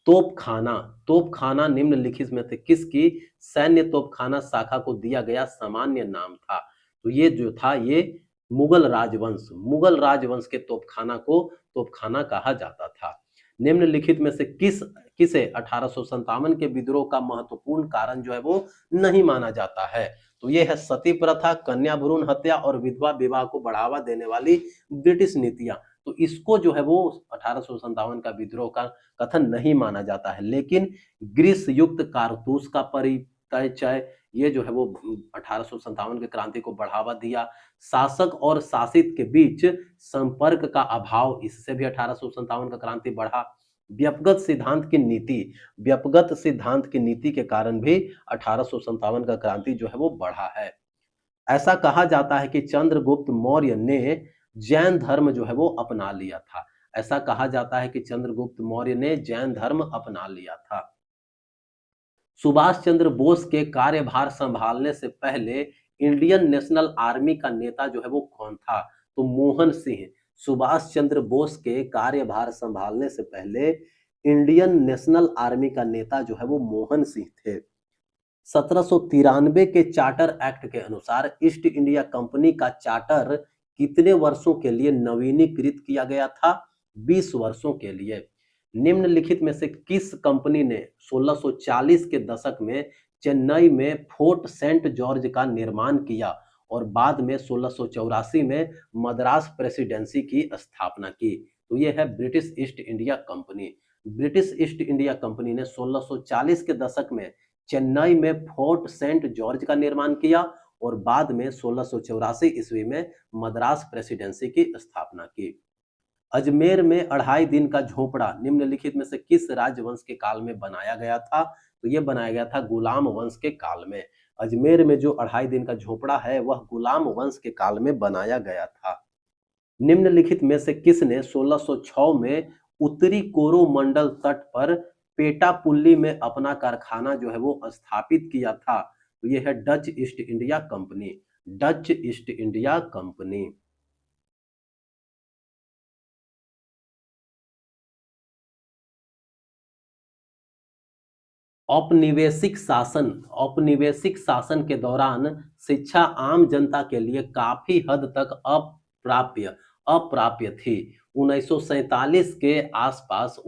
तोपखाना तोपखाना निम्नलिखित में से किसकी सैन्य तोपखाना शाखा को दिया गया सामान्य नाम था? तो ये जो था ये मुगल राजवंश के तोपखाना को तोपखाना कहा जाता था। निम्नलिखित में से किसे 1857 के विद्रोह का महत्वपूर्ण कारण जो है वो नहीं माना जाता है? तो ये है सती प्रथा, कन्या भ्रूण हत्या और विधवा विवाह को बढ़ावा देने वाली ब्रिटिश नीतियां। तो इसको जो है वो 1857 का विद्रोह का कथन नहीं माना जाता है। लेकिन ग्रीस युक्त कारतूस का परिचय, ये जो है वो 1857 के क्रांति को बढ़ावा दिया। शासक और शासित के बीच संपर्क का अभाव, इससे भी 1857 का क्रांति बढ़ा। व्यपगत सिद्धांत की नीति के कारण भी 1857 का क्रांति जो है वो बढ़ा है। ऐसा कहा जाता है कि चंद्रगुप्त मौर्य ने जैन धर्म जो है वो अपना लिया था। ऐसा कहा जाता है कि चंद्रगुप्त मौर्य ने जैन धर्म अपना लिया था। सुभाष चंद्र बोस के कार्यभार संभालने से पहले इंडियन नेशनल आर्मी का नेता जो है वो कौन था? तो मोहन सिंह। सुभाष चंद्र बोस के कार्यभार संभालने से पहले इंडियन नेशनल आर्मी का नेता जो है वो मोहन सिंह थे। 1793 के चार्टर एक्ट के अनुसार ईस्ट इंडिया कंपनी का चार्टर कितने वर्षों के लिए नवीनीकृत किया गया था? 20 वर्षों के लिए। निम्नलिखित में से किस कंपनी ने 1640 के दशक में चेन्नई में फोर्ट सेंट जॉर्ज का निर्माण किया और बाद में 1684 में मद्रास प्रेसिडेंसी की स्थापना की? तो यह है British east India company. British east India company ने 1640 के दशक में चेन्नई में फोर्ट सेंट जॉर्ज का निर्माण किया और बाद में 1684 ईस्वी में मद्रास प्रेसिडेंसी की स्थापना की। अजमेर में 2.5 दिन का झोपड़ा निम्नलिखित में से किस राजवंश के काल में बनाया गया था? तो यह बनाया गया था गुलाम वंश के काल में। अजमेर में जो 2.5 दिन का झोपड़ा है वह गुलाम वंश के काल में बनाया गया था। निम्नलिखित में से किसने 1606 में उत्तरी कोरोमंडल तट पर पेटापुल्ली में अपना कारखाना जो है वो स्थापित किया था? तो यह है Dutch east India company. Dutch east India company. औपनिवेशिक शासन के दौरान शिक्षा आम जनता के लिए काफी हद तक अप्राप्य अप्राप्य थी। 1947 के आसपास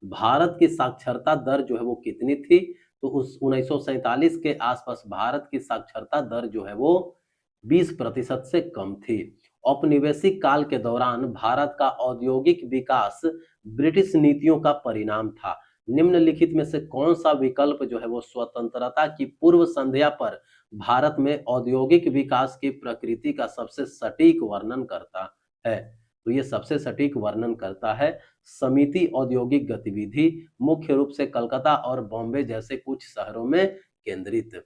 भारत की साक्षरता दर जो है वो कितनी थी? तो उस 1947 के आसपास भारत की साक्षरता दर जो है वो 20% से कम थी। औपनिवेशिक काल के दौरान भारत का औद्योगिक विकास ब्रिटिश नीतियों का परिणाम था। निम्नलिखित में से कौन सा विकल्प जो है वो स्वतंत्रता की पूर्व संध्या पर भारत में औद्योगिक विकास की प्रकृति का सबसे सटीक वर्णन करता है? तो ये सबसे सटीक वर्णन करता है समिति औद्योगिक गतिविधि, मुख्य रूप से कलकत्ता और बॉम्बे जैसे कुछ शहरों में केंद्रित।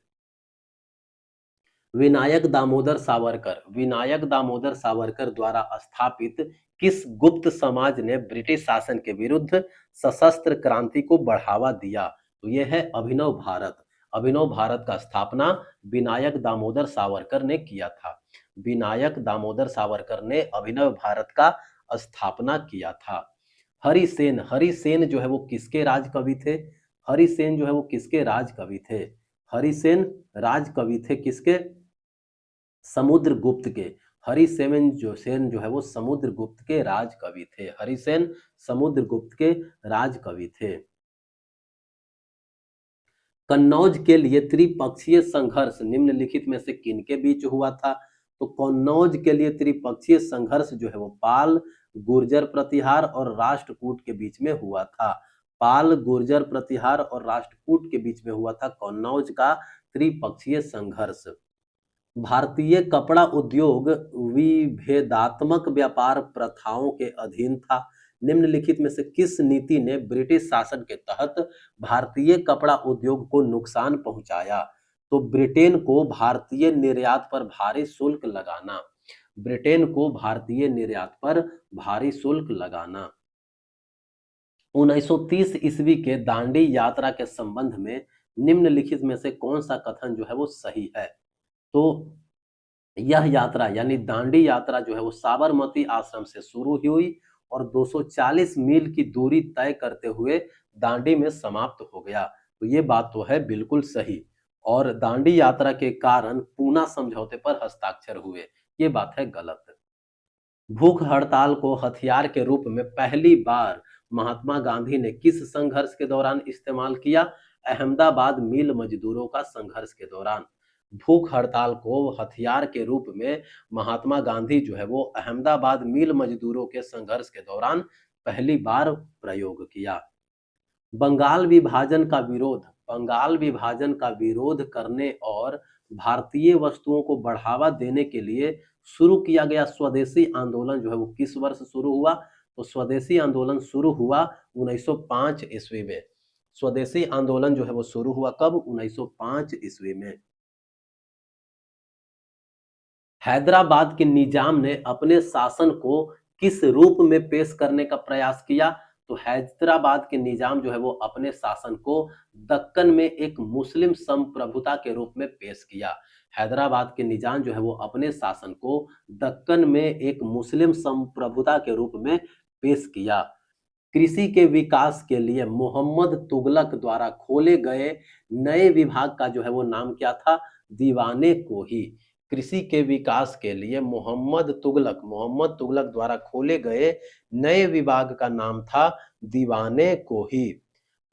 विनायक दामोदर सावरकर द्वारा स्थापित किस गुप्त समाज ने ब्रिटिश शासन के विरुद्ध सशस्त्र क्रांति को बढ़ावा दिया? तो यह है अभिनव भारत। अभिनव भारत का स्थापना विनायक दामोदर सावरकर ने किया था। विनायक दामोदर सावरकर ने अभिनव भारत का स्थापना किया था। हरिसेन, हरिसेन जो है वो किसके राज कवि थे? हरिसेन जो है वो किसके राज कवि थे? हरिसेन राज कवि थे किसके? समुद्रगुप्त के। सेन जो है वो समुद्रगुप्त के राज कवि थे। हरिसेन समुद्रगुप्त के राज कवि थे। कन्नौज के लिए त्रिपक्षीय संघर्ष निम्नलिखित में से किनके बीच हुआ था? तो कन्नौज के लिए त्रिपक्षीय संघर्ष जो है वो पाल, गुर्जर प्रतिहार और राष्ट्रकूट के बीच में हुआ था। पाल, गुर्जर प्रतिहार और राष्ट्रकूट के बीच में हुआ था कन्नौज का त्रिपक्षीय संघर्ष। भारतीय कपड़ा उद्योग विभेदात्मक व्यापार प्रथाओं के अधीन था। निम्नलिखित में से किस नीति ने ब्रिटिश शासन के तहत भारतीय कपड़ा उद्योग को नुकसान पहुंचाया? तो ब्रिटेन को भारतीय निर्यात पर भारी शुल्क लगाना। ब्रिटेन को भारतीय निर्यात पर भारी शुल्क लगाना। 1930 ईस्वी के दांडी यात्रा के संबंध में निम्नलिखित में से कौन सा कथन जो है वो सही है? तो यह यात्रा यानी दांडी यात्रा जो है वो साबरमती आश्रम से शुरू हुई और 240 मील की दूरी तय करते हुए दांडी में समाप्त हो गया। तो ये बात तो है बिल्कुल सही। और दांडी यात्रा के कारण पूना समझौते पर हस्ताक्षर हुए, ये बात है गलत। भूख हड़ताल को हथियार के रूप में पहली बार महात्मा गांधी ने किस संघर्ष के दौरान इस्तेमाल किया? अहमदाबाद मिल मजदूरों का संघर्ष के दौरान। भूख हड़ताल को हथियार के रूप में महात्मा गांधी जो है वो अहमदाबाद मिल मजदूरों के संघर्ष के दौरान पहली बार प्रयोग किया। बंगाल विभाजन का विरोध करने और भारतीय वस्तुओं को बढ़ावा देने के लिए शुरू किया गया स्वदेशी आंदोलन जो है वो किस वर्ष शुरू हुआ? तो स्वदेशी आंदोलन शुरू हुआ 1905 ईस्वी में। स्वदेशी आंदोलन जो है वो शुरू हुआ कब? 1905 ईस्वी में। हैदराबाद के निजाम ने अपने शासन को किस रूप में पेश करने का प्रयास किया? तो हैदराबाद के निजाम जो है वो अपने शासन को दक्कन में एक मुस्लिम संप्रभुता के रूप में पेश किया। हैदराबाद के निजाम जो है वो अपने शासन को दक्कन में एक मुस्लिम संप्रभुता के रूप में पेश किया। कृषि के विकास के लिए मोहम्मद तुगलक द्वारा खोले गए नए विभाग का जो है वो नाम क्या था? दीवाने कोही। कृषि के विकास के लिए मोहम्मद तुगलक द्वारा खोले गए नए विभाग का नाम था दीवाने कोही।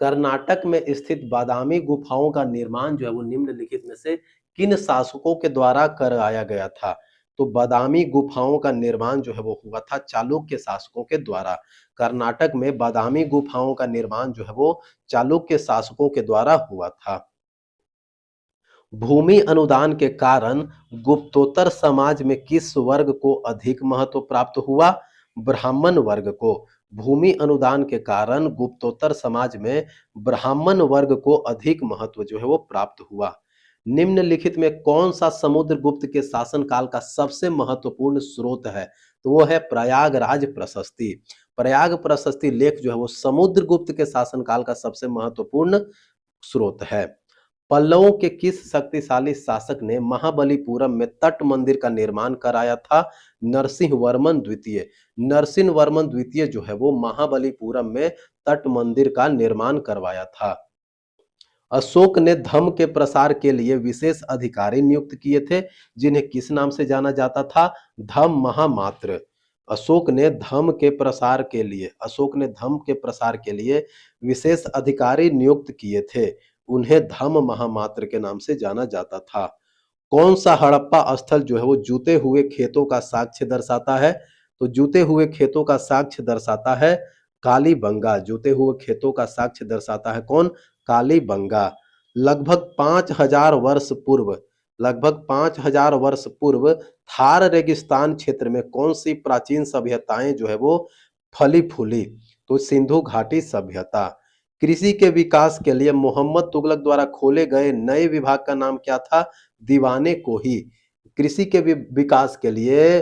कर्नाटक में स्थित बादामी गुफाओं का निर्माण जो है वो निम्नलिखित में से किन शासकों के द्वारा कराया गया था? तो बादामी गुफाओं का निर्माण जो है वो हुआ था चालुक्य शासकों के द्वारा। कर्नाटक में बादामी गुफाओं का निर्माण जो है वो चालुक्य शासकों के द्वारा हुआ था। भूमि अनुदान के कारण गुप्तोत्तर समाज में किस वर्ग को अधिक महत्व प्राप्त हुआ? ब्राह्मण वर्ग को। भूमि अनुदान के कारण गुप्तोत्तर समाज में ब्राह्मण वर्ग को अधिक महत्व जो है वो प्राप्त हुआ। निम्नलिखित में कौन सा समुद्रगुप्त के शासनकाल का सबसे महत्वपूर्ण स्रोत है? तो वो है प्रयागराज प्रशस्ति। प्रयाग प्रशस्ति लेख जो है वो समुद्रगुप्त के शासनकाल का सबसे महत्वपूर्ण स्रोत है। पल्लवों के किस शक्तिशाली शासक ने महाबलीपुरम में तट मंदिर का निर्माण कराया था? नरसिंह वर्मन द्वितीय। नरसिंह वर्मन द्वितीय जो है वो महाबलीपुरम में तट मंदिर का निर्माण करवाया था। अशोक ने धम्म के प्रसार के लिए विशेष अधिकारी नियुक्त किए थे, जिन्हें किस नाम से जाना जाता था? धम्म महामात्र। अशोक ने धम्म के प्रसार के लिए विशेष अधिकारी नियुक्त किए थे, उन्हें धम्म महामात्र के नाम से जाना जाता था। कौन सा हड़प्पा स्थल जो है वो जूते हुए खेतों का साक्ष्य दर्शाता है? तो जूते हुए खेतों का साक्ष्य दर्शाता है कालीबंगा। जूते हुए खेतों का साक्ष्य दर्शाता है कौन? कालीबंगा। लगभग 5000 वर्ष पूर्व थार रेगिस्तान क्षेत्र में कौन सी प्राचीन सभ्यताएं जो है वो फली फूली? तो सिंधु घाटी सभ्यता। कृषि के विकास के लिए मोहम्मद तुगलक द्वारा खोले गए नए विभाग का नाम क्या था? दीवाने कोही। कृषि के विकास के लिए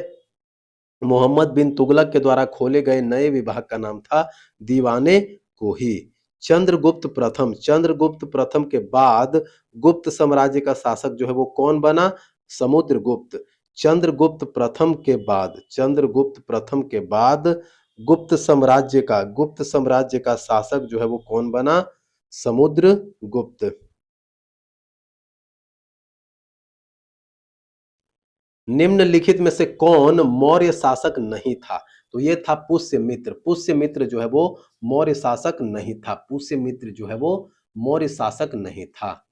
मोहम्मद बिन तुगलक के द्वारा खोले गए नए विभाग का नाम था दीवाने कोही। चंद्रगुप्त प्रथम के बाद गुप्त साम्राज्य का शासक जो है वो कौन बना? समुद्रगुप्त। चंद्रगुप्त प्रथम के बाद गुप्त साम्राज्य का शासक जो है वो कौन बना? समुद्रगुप्त। निम्नलिखित में से कौन मौर्य शासक नहीं था? तो ये था पुष्यमित्र। पुष्यमित्र जो है वो मौर्य शासक नहीं था। पुष्यमित्र जो है वो मौर्य शासक नहीं था।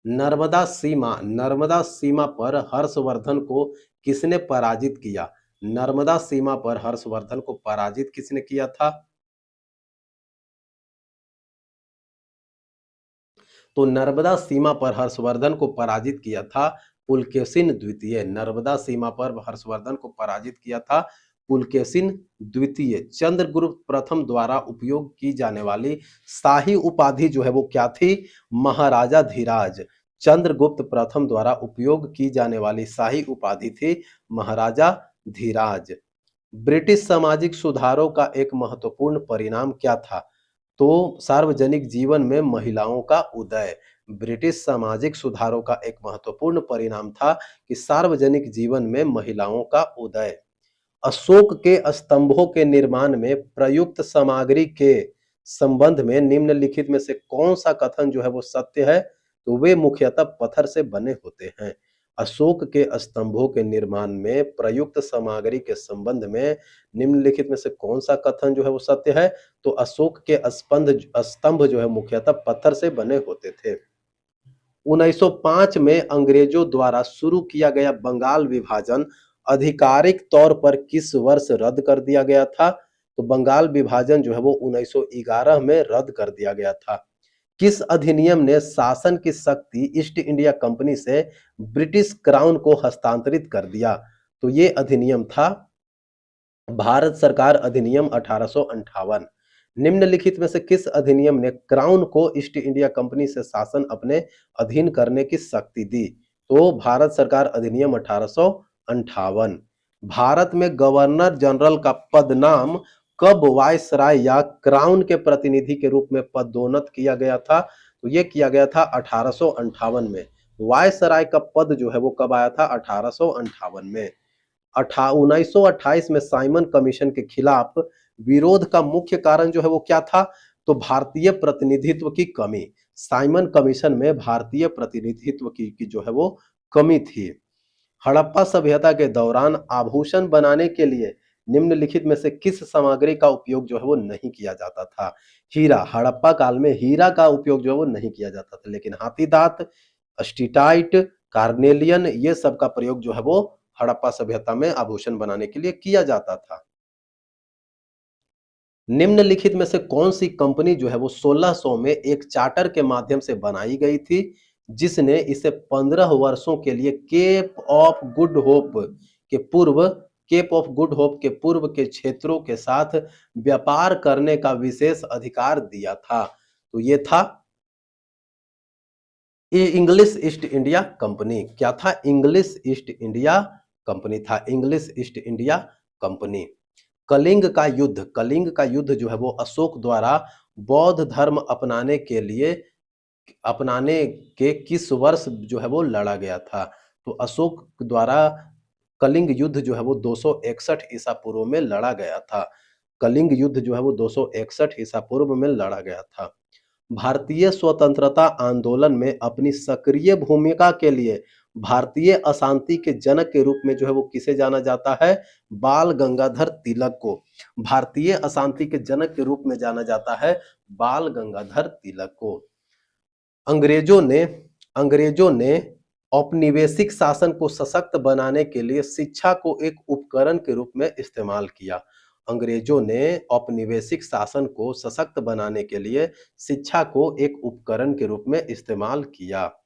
नर्मदा सीमा पर हर्षवर्धन को किसने पराजित किया? नर्मदा सीमा पर हर्षवर्धन को पराजित किसने किया था? तो नर्मदा सीमा पर हर्षवर्धन को पराजित किया था पुलकेशिन द्वितीय। नर्मदा सीमा पर हर्षवर्धन को पराजित किया था पुलकेशिन द्वितीय। चंद्रगुप्त प्रथम द्वारा उपयोग की जाने वाली शाही उपाधि जो है वो क्या थी? महाराजा धीराज। चंद्रगुप्त प्रथम द्वारा उपयोग की जाने वाली शाही उपाधि थी महाराजा धीराज। ब्रिटिश सामाजिक सुधारों का एक महत्वपूर्ण परिणाम क्या था? तो सार्वजनिक जीवन में महिलाओं का उदय। ब्रिटिश सामाजिक सुधारों का एक महत्वपूर्ण परिणाम था कि सार्वजनिक जीवन में महिलाओं का उदय। अशोक के स्तंभों के निर्माण में प्रयुक्त सामग्री के संबंध में निम्नलिखित में से कौन सा कथन जो है वो सत्य है? तो वे मुख्यतः पत्थर से बने होते हैं। अशोक के स्तंभों के निर्माण में प्रयुक्त सामग्री के संबंध में निम्नलिखित में से कौन सा कथन जो है वो सत्य है? तो अशोक के स्तंभ जो है मुख्यतः पत्थर से बने होते थे। 1905 में अंग्रेजों द्वारा शुरू किया गया बंगाल विभाजन आधिकारिक तौर पर किस वर्ष रद्द कर दिया गया था? तो बंगाल विभाजन जो है वो 1911 में रद्द कर दिया गया था। किस अधिनियम ने शासन की शक्ति ईस्ट इंडिया कंपनी से ब्रिटिश क्राउन को हस्तांतरित कर दिया? तो ये अधिनियम था भारत सरकार अधिनियम 1858। निम्नलिखित में से किस अधिनियम ने क्राउन को ईस्ट इंडिया कंपनी से शासन अपने अधीन करने की शक्ति दी? तो भारत सरकार अधिनियम 1858। भारत में गवर्नर जनरल का पदनाम कब वायसराय या क्राउन के प्रतिनिधि के रूप में पदोन्नत किया गया था? तो ये किया गया था 1858 में। वायसराय का पद जो है वो कब आया था? 1858 में। 1928 में साइमन कमीशन के खिलाफ विरोध का मुख्य कारण जो है वो क्या था? तो भारतीय प्रतिनिधित्व की कमी। साइमन कमीशन में भारतीय प्रतिनिधित्व की जो है वो कमी थी। हड़प्पा सभ्यता के दौरान आभूषण बनाने के लिए निम्नलिखित में से किस सामग्री का उपयोग जो है वो नहीं किया जाता था? हीरा। हड़प्पा काल में हीरा का उपयोग जो है वो नहीं किया जाता था, लेकिन हाथी दांत, स्टीटाइट, कार्नेलियन ये सब का प्रयोग जो है वो हड़प्पा सभ्यता में आभूषण बनाने के लिए किया जाता था। निम्नलिखित में से कौन सी कंपनी जो है वो 1600 में एक चार्टर के माध्यम से बनाई गई थी जिसने इसे 15 वर्षों के लिए केप ऑफ गुड होप के पूर्व के क्षेत्रों के साथ व्यापार करने का विशेष अधिकार दिया था? तो ये था ये इंग्लिश ईस्ट इंडिया कंपनी। क्या था? इंग्लिश ईस्ट इंडिया कंपनी था। English East India company. Kalinga का युद्ध जो है वो अशोक द्वारा बौद्ध धर्म अपनाने के किस वर्ष जो है वो लड़ा गया था? तो अशोक द्वारा कलिंग युद्ध जो है वो 261 ईसा पूर्व में लड़ा गया था। कलिंग युद्ध जो है वो 261 ईसा पूर्व में लड़ा गया था। भारतीय स्वतंत्रता आंदोलन में अपनी सक्रिय भूमिका के लिए भारतीय अशांति के जनक के रूप में जो है वो किसे जाना जाता है? बाल गंगाधर तिलक को। भारतीय अशांति के जनक के रूप में जाना जाता है बाल गंगाधर तिलक को। अंग्रेजों ने औपनिवेशिक शासन को सशक्त बनाने के लिए शिक्षा को एक उपकरण के रूप में इस्तेमाल किया। अंग्रेजों ने औपनिवेशिक शासन को सशक्त बनाने के लिए शिक्षा को एक उपकरण के रूप में इस्तेमाल किया।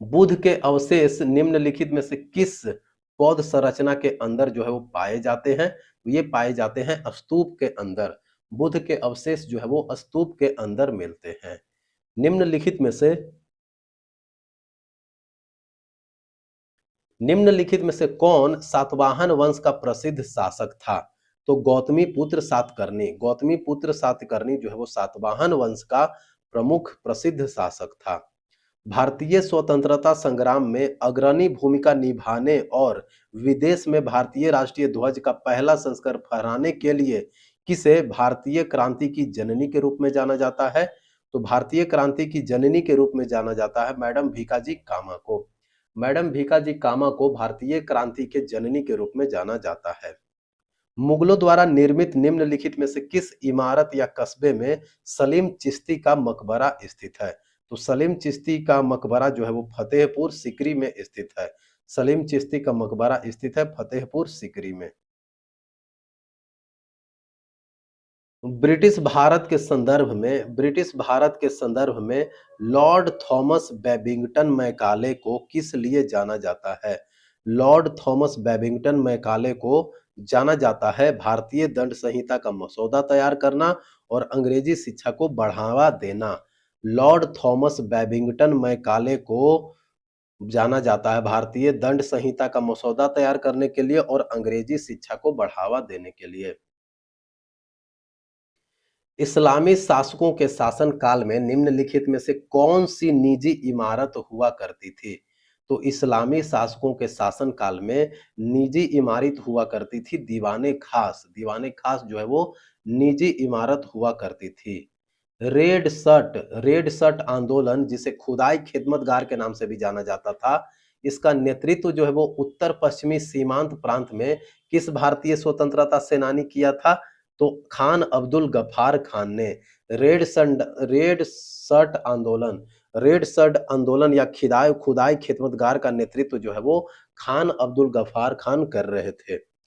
बुद्ध के अवशेष निम्नलिखित में से किस बौद्ध संरचना के अंदर जो है वो पाए जाते हैं? तो ये पाए जाते हैं स्तूप के अंदर। बुद्ध के अवशेष जो है वो स्तूप के अंदर मिलते हैं। निम्नलिखित में से कौन सातवाहन वंश का प्रसिद्ध शासक था? तो गौतमी पुत्र सातकर्णी जो है वो सातवाहन वंश का प्रमुख प्रसिद्ध शासक था। भारतीय स्वतंत्रता संग्राम में अग्रणी भूमिका निभाने और विदेश में भारतीय राष्ट्रीय ध्वज का पहला संस्करण फहराने के लिए किसे भारतीय क्रांति की जननी के रूप में जाना जाता है? तो भारतीय क्रांति की जननी के रूप में जाना जाता है मैडम भीकाजी कामा को। मैडम भीकाजी कामा को भारतीय क्रांति के जननी के रूप में जाना जाता है। मुगलों द्वारा निर्मित निम्नलिखित में से किस इमारत या कस्बे में सलीम चिश्ती का मकबरा स्थित है? तो सलीम चिश्ती का मकबरा जो है वो फतेहपुर सीकरी में स्थित है। सलीम चिश्ती का मकबरा स्थित है फतेहपुर सीकरी में। ब्रिटिश भारत के संदर्भ में लॉर्ड थॉमस बेबिंगटन मैकाले को किस लिए जाना जाता है? लॉर्ड थॉमस बेबिंगटन मैकाले को जाना जाता है भारतीय दंड संहिता का मसौदा तैयार करना और अंग्रेजी शिक्षा को बढ़ावा देना। लॉर्ड थॉमस बेबिंगटन मैकाले को जाना जाता है भारतीय दंड संहिता का मसौदा तैयार करने के लिए और अंग्रेजी शिक्षा को बढ़ावा देने के लिए। इस्लामी शासकों के शासन काल में निम्नलिखित में से कौन सी निजी इमारत हुआ करती थी? तो इस्लामी शासकों के शासन काल में निजी इमारत हुआ करती थी दीवाने खास। दीवाने खास जो है वो निजी इमारत हुआ करती थी। रेड शर्ट आंदोलन जिसे खुदाई खिदमतगार के नाम से भी जाना जाता था, इसका नेतृत्व जो है वो उत्तर पश्चिमी सीमांत प्रांत में किस भारतीय स्वतंत्रता सेनानी किया था? तो खान अब्दुल गफ्फार खान ने। रेड शर्ट आंदोलन या खिदाई खुदाई खिदमतगार का नेतृत्व जो है वो खान अब्दुल गफ्फार खान कर रहे थे।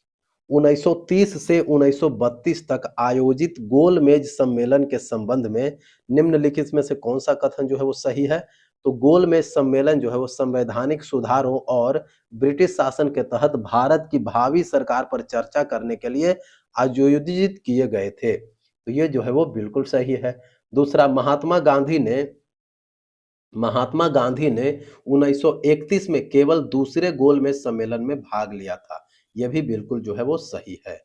1930 से 1932 तक आयोजित गोल मेज सम्मेलन के संबंध में निम्नलिखित में से कौन सा कथन जो है वो सही है? तो गोल मेज सम्मेलन जो है वो संवैधानिक सुधारों और ब्रिटिश शासन के तहत भारत की भावी सरकार पर चर्चा करने के लिए आयोजित किए गए थे। तो ये जो है वो बिल्कुल सही है। दूसरा, महात्मा गांधी ने 1931 में केवल दूसरे गोल मेज सम्मेलन में भाग लिया था। यह भी बिल्कुल जो है वो सही है।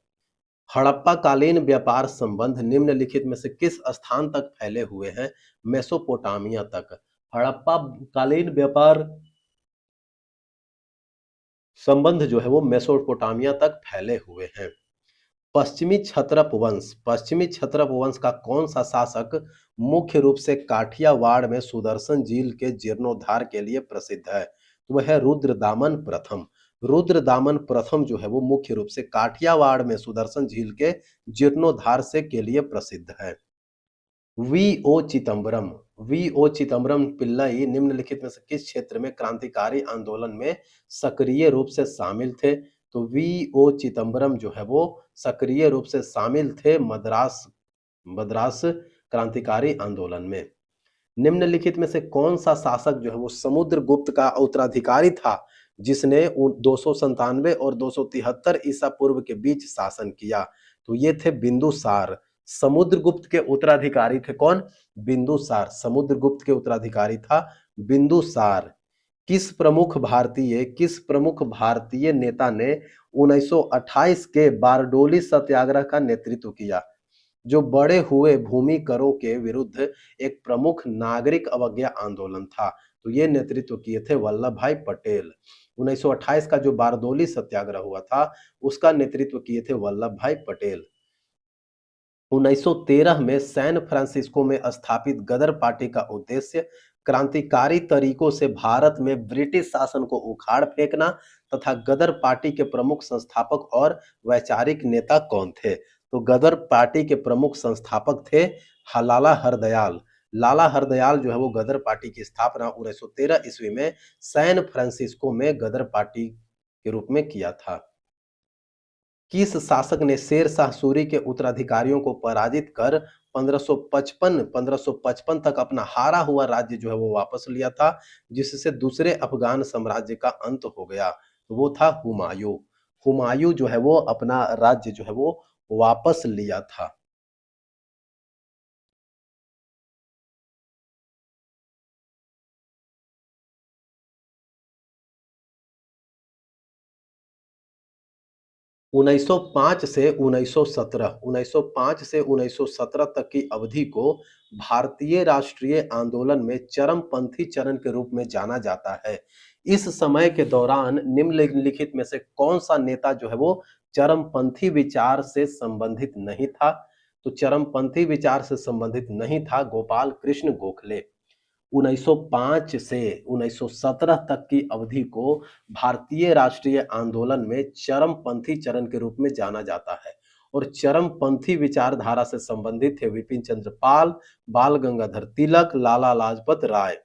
हड़प्पा कालीन व्यापार संबंध निम्नलिखित में से किस स्थान तक फैले हुए हैं? मेसोपोटामिया तक। हड़प्पा कालीन व्यापार संबंध जो है वो मेसोपोटामिया तक फैले हुए हैं। पश्चिमी क्षत्रप वंश का कौन सा शासक मुख्य रूप से काठियावाड़ में सुदर्शन झील के जीर्णोद्धार के लिए प्रसिद्ध है? तो वह है रुद्रदामन प्रथम। रुद्रदामन प्रथम जो है वो मुख्य रूप से काठियावाड़ में सुदर्शन झील के जीर्णोद्धार से के लिए प्रसिद्ध है। वी ओ चिदम्बरम पिल्लई निम्नलिखित में से किस क्षेत्र में क्रांतिकारी आंदोलन में सक्रिय रूप से शामिल थे? तो वी ओ चिदम्बरम जो है वो सक्रिय रूप से शामिल थे मद्रास मद्रास क्रांतिकारी आंदोलन में। निम्नलिखित में से कौन सा शासक जो है वो समुद्रगुप्त का उत्तराधिकारी था जिसने 297 और 273 ईसा पूर्व के बीच शासन किया? तो ये थे बिंदुसार। समुद्रगुप्त के उत्तराधिकारी थे कौन? बिंदुसार। समुद्रगुप्त के उत्तराधिकारी था बिंदुसार। किस प्रमुख भारतीय नेता ने 1928 के बारडोली सत्याग्रह का नेतृत्व किया, जो बढ़े हुए भूमि करों के विरुद्ध एक प्रमुख नागरिक अवज्ञा आंदोलन था? तो ये नेतृत्व किए थे वल्लभ भाई पटेल। 1928 का जो बारडोली सत्याग्रह हुआ था उसका नेतृत्व किए थे वल्लभ भाई पटेल। 1913 में सैन फ्रांसिस्को में स्थापित गदर पार्टी का उद्देश्य क्रांतिकारी तरीकों से भारत में ब्रिटिश शासन को उखाड़ फेंकना तथा गदर पार्टी के प्रमुख संस्थापक और वैचारिक नेता कौन थे? तो गदर पार्टी के प्रमुख संस्थापक थे लाला हरदयाल। लाला हरदयाल जो है वो गदर पार्टी की स्थापना 1913 ईस्वी में सैन फ्रांसिस्को में गदर पार्टी के रूप में किया था। किस शासक ने शेर शाह सूरी के उत्तराधिकारियों को पराजित कर 1555 तक अपना हारा हुआ राज्य जो है वो वापस लिया था, जिससे दूसरे अफगान साम्राज्य का अंत हो गया? तो वो था हुमायूं। हुमायूं जो है वो अपना राज्य जो है वो वापस लिया था। 1905 से 1917 तक की अवधि को भारतीय राष्ट्रीय आंदोलन में चरमपंथी चरण के रूप में जाना जाता है। इस समय के दौरान निम्नलिखित में से कौन सा नेता जो है वो चरमपंथी विचार से संबंधित नहीं था? तो चरमपंथी विचार से संबंधित नहीं था गोपाल कृष्ण गोखले। 1905 से 1917 तक की अवधि को भारतीय राष्ट्रीय आंदोलन में चरमपंथी चरण के रूप में जाना जाता है और चरमपंथी विचारधारा से संबंधित थे विपिन चंद्र पाल, बाल गंगाधर तिलक, लाला लाजपत राय।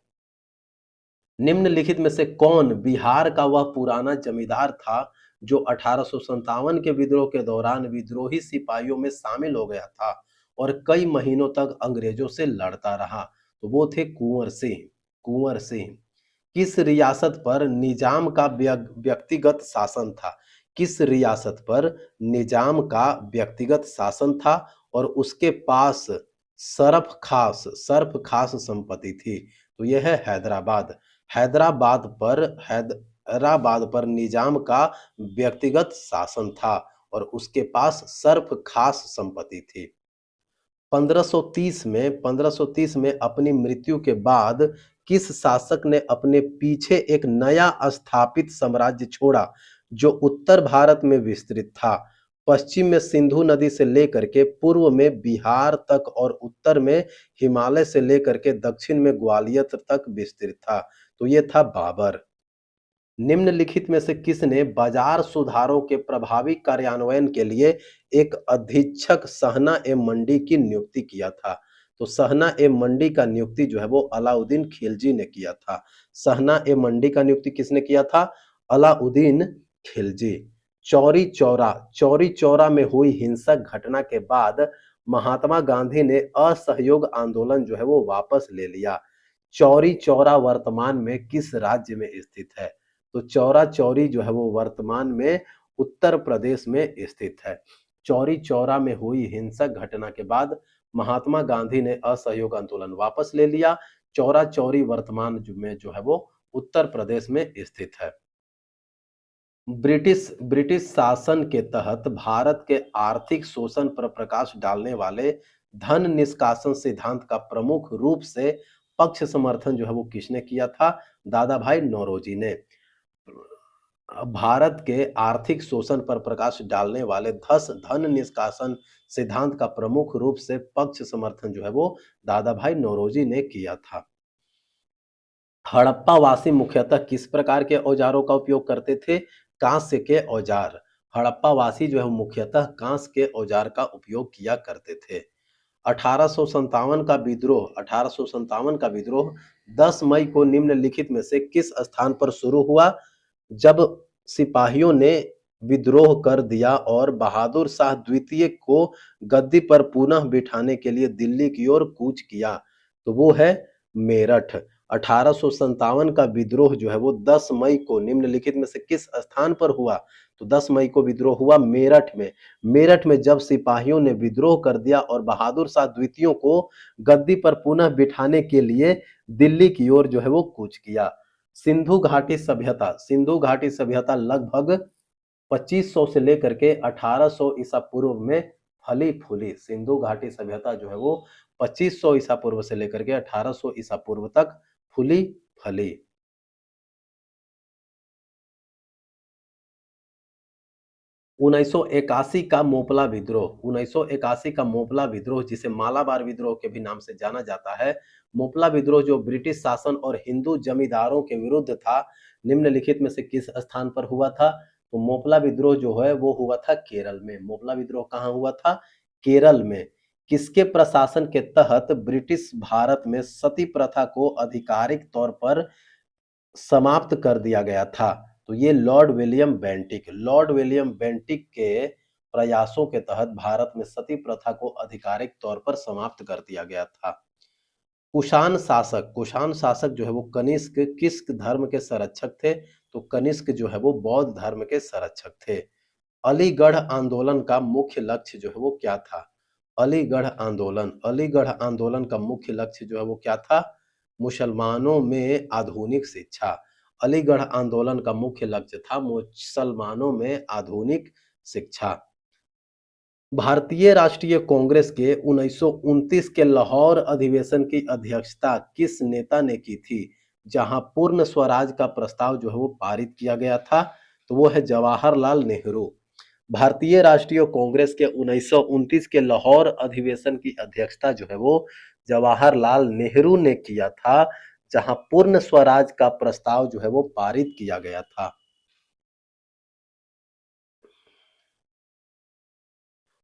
निम्नलिखित में से कौन बिहार का वह पुराना जमींदार था जो 1857 के विद्रोह के दौरान विद्रोही सिपाहियों में शामिल हो गया था और कई महीनों तक अंग्रेजों से लड़ता रहा? तो वो थे कुंवर सिंह। कुंवर सिंह किस रियासत पर निजाम का व्यक्तिगत शासन था? किस रियासत पर निजाम का व्यक्तिगत शासन था और उसके पास सर्फ खास संपत्ति थी? तो यह है हैदराबाद। हैदराबाद पर निजाम का व्यक्तिगत शासन था और उसके पास सर्फ खास संपत्ति थी। 1530 में अपनी मृत्यु के बाद किस शासक ने अपने पीछे एक नया स्थापित साम्राज्य छोड़ा जो उत्तर भारत में विस्तृत था, पश्चिम में सिंधु नदी से लेकर के पूर्व में बिहार तक और उत्तर में हिमालय से लेकर के दक्षिण में ग्वालियर तक विस्तृत था? तो ये था बाबर। निम्नलिखित में से किसने बाजार सुधारों के प्रभावी कार्यान्वयन के लिए एक अधीक्षक सहना ए मंडी की नियुक्ति किया था? तो सहना ए मंडी का नियुक्ति जो है वो अलाउद्दीन खिलजी ने किया था। सहना ए मंडी का नियुक्ति किसने किया था? अलाउद्दीन खिलजी। चौरी चौरा में हुई हिंसक घटना के बाद महात्मा गांधी ने असहयोग आंदोलन जो है वो वापस ले लिया। चौरी चौरा वर्तमान में किस राज्य में स्थित है? तो चौरा चौरी जो है वो वर्तमान में उत्तर प्रदेश में स्थित है। चौरी चौरा में हुई हिंसक घटना के बाद महात्मा गांधी ने असहयोग आंदोलन वापस ले लिया। चौरा चौरी वर्तमान में जो है वो उत्तर प्रदेश में स्थित है। ब्रिटिश शासन के तहत भारत के आर्थिक शोषण पर प्रकाश डालने वाले धन निष्कासन सिद्धांत का प्रमुख रूप से पक्ष समर्थन जो है वो किसने किया था? दादा भाई नौरोजी ने। भारत के आर्थिक शोषण पर प्रकाश डालने वाले धन निष्कासन सिद्धांत का प्रमुख रूप से पक्ष समर्थन जो है वो दादा भाई नौरोजी ने किया था। हड़प्पा वासी मुख्यतः किस प्रकार के औजारों का उपयोग करते थे? कांस्य के औजार। हड़प्पा वासी जो है मुख्यतः कांस्य के औजार का उपयोग किया करते थे। 1857 का विद्रोह 10 मई को निम्नलिखित में से किस स्थान पर शुरू हुआ? जब सिपाहियों ने विद्रोह कर दिया और बहादुर शाह द्वितीय को गद्दी पर पुनः बिठाने के लिए दिल्ली की ओर कूच किया, तो वो है मेरठ। 1857 का विद्रोह जो है वो 10 मई को निम्नलिखित में से किस स्थान पर हुआ? तो 10 मई को विद्रोह हुआ मेरठ में। मेरठ में जब सिपाहियों ने विद्रोह कर दिया और बहादुर शाह द्वितीय को गद्दी पर पुनः बिठाने के लिए दिल्ली की ओर जो है वो कूच किया। सिंधु घाटी सभ्यता लगभग 2500 से लेकर के 1800 ईसा पूर्व में फली फूली। सिंधु घाटी सभ्यता जो है वो 2500 ईसा पूर्व से लेकर के 1800 ईसा पूर्व तक फूली फली। 1981 का मोपला विद्रोह। 1981 का मोपला विद्रोह जिसे मालाबार विद्रोह के भी नाम से जाना जाता है। मोपला विद्रोह जो ब्रिटिश शासन और हिंदू जमींदारों के विरुद्ध था, निम्नलिखित में से किस स्थान पर हुआ था? तो मोपला विद्रोह जो है वो हुआ था केरल में। मोपला विद्रोह कहाँ हुआ था? केरल में। किसके प्रशासन के तहत ब्रिटिश भारत में सती प्रथा को आधिकारिक तौर पर समाप्त कर दिया गया था? तो ये लॉर्ड विलियम बेंटिक के प्रयासों के तहत भारत में सती प्रथा को आधिकारिक तौर पर समाप्त कर दिया गया था। कुषाण शासक जो है वो कनिष्क किस धर्म के संरक्षक थे? तो कनिष्क जो है वो बौद्ध धर्म के संरक्षक थे। अलीगढ़ आंदोलन का मुख्य लक्ष्य जो है वो क्या था? अलीगढ़ आंदोलन का मुख्य लक्ष्य जो है वो क्या था? मुसलमानों में आधुनिक शिक्षा। अलीगढ़ आंदोलन का मुख्य लक्ष्य था मुसलमानों में आधुनिक शिक्षा। भारतीय राष्ट्रीय कांग्रेस के 1929 के लाहौर अधिवेशन की अध्यक्षता किस नेता ने की थी? जहां पूर्ण स्वराज का प्रस्ताव जो है वो पारित किया गया था, तो वो है जवाहरलाल नेहरू। भारतीय राष्ट्रीय कांग्रेस के 1929 के लाहौर अधिवेशन की अध्यक्षता जो है वो जवाहरलाल नेहरू ने किया था, जहां पूर्ण स्वराज का प्रस्ताव जो है वो पारित किया गया था।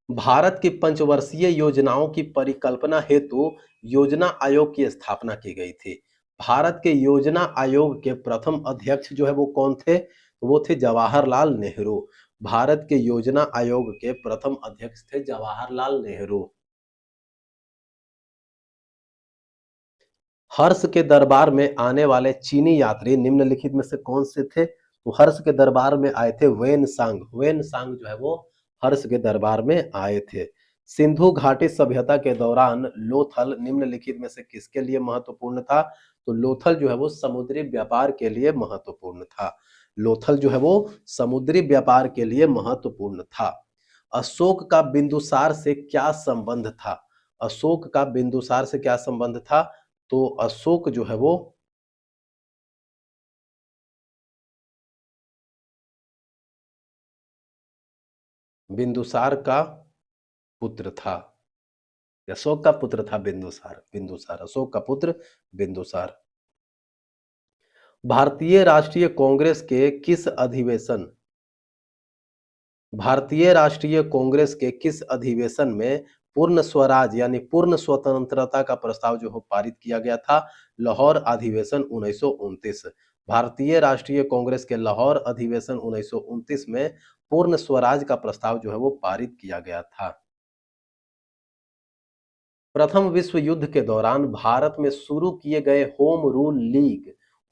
भारत की पंचवर्षीय योजनाओं की परिकल्पना हेतु योजना आयोग की स्थापना की गई थी। भारत के योजना आयोग के प्रथम अध्यक्ष जो है वो कौन थे? तो वो थे जवाहरलाल नेहरू। भारत के योजना आयोग के प्रथम अध्यक्ष थे जवाहरलाल नेहरू। हर्ष के दरबार में आने वाले चीनी यात्री निम्नलिखित में से कौन से थे? तो हर्ष के दरबार में आए थे वेन सांग जो है वो हर्ष के दरबार में आए थे। सिंधु घाटी सभ्यता के दौरान लोथल निम्नलिखित में से किसके लिए महत्वपूर्ण था? तो लोथल जो है वो समुद्री व्यापार के लिए महत्वपूर्ण था। लोथल जो है वो समुद्री व्यापार के लिए महत्वपूर्ण था। अशोक का बिंदुसार से क्या संबंध था? अशोक का बिंदुसार से क्या संबंध था? तो अशोक जो है वो बिंदुसार का पुत्र था। अशोक का पुत्र था बिंदुसार। बिंदुसार अशोक का पुत्र बिंदुसार। भारतीय राष्ट्रीय कांग्रेस के किस अधिवेशन भारतीय राष्ट्रीय कांग्रेस के किस अधिवेशन में पूर्ण स्वराज यानी पूर्ण स्वतंत्रता का प्रस्ताव जो है पारित किया गया था? लाहौर अधिवेशन 1929। भारतीय राष्ट्रीय कांग्रेस के लाहौर अधिवेशन 1929 में पूर्ण स्वराज का प्रस्ताव जो है वो पारित किया गया था। प्रथम विश्व युद्ध के दौरान भारत में शुरू किए गए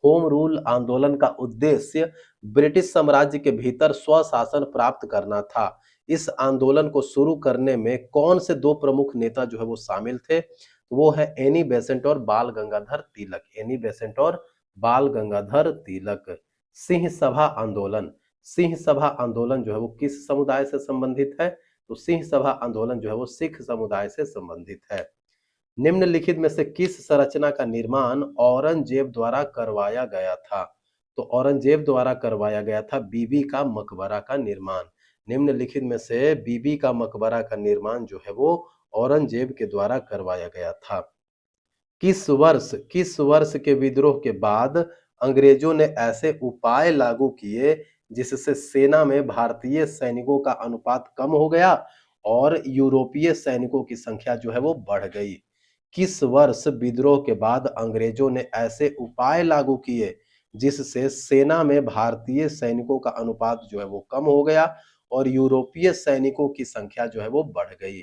होम रूल आंदोलन का उद्देश्य ब्रिटिश साम्राज्य के भीतर स्वशासन प्राप्त करना था। इस आंदोलन को शुरू करने में कौन से दो प्रमुख नेता जो है वो शामिल थे? तो वो है एनी बेसेंट और बाल गंगाधर तिलक। एनी बेसेंट और बाल गंगाधर तिलक। सिंह सभा आंदोलन सिंह सभा आंदोलन जो है वो किस समुदाय से संबंधित है? तो सिंह सभा आंदोलन जो है वो सिख समुदाय से संबंधित है। निम्नलिखित में से किस संरचना का निर्माण औरंगजेब द्वारा करवाया गया था? तो औरंगजेब द्वारा करवाया गया था बीबी का मकबरा का निर्माण। निम्नलिखित में से बीबी का मकबरा का निर्माण जो है वो औरंगजेब के द्वारा करवाया गया था। किस वर्ष के विद्रोह के बाद अंग्रेजों ने ऐसे उपाय लागू किए जिससे सेना में भारतीय सैनिकों का अनुपात कम हो गया और यूरोपीय सैनिकों की संख्या जो है वो बढ़ गई? किस वर्ष विद्रोह के बाद अंग्रेजों ने ऐसे उपाय लागू किए जिससे सेना में भारतीय सैनिकों का अनुपात जो है वो कम हो गया और यूरोपीय सैनिकों की संख्या जो है वो बढ़ गई?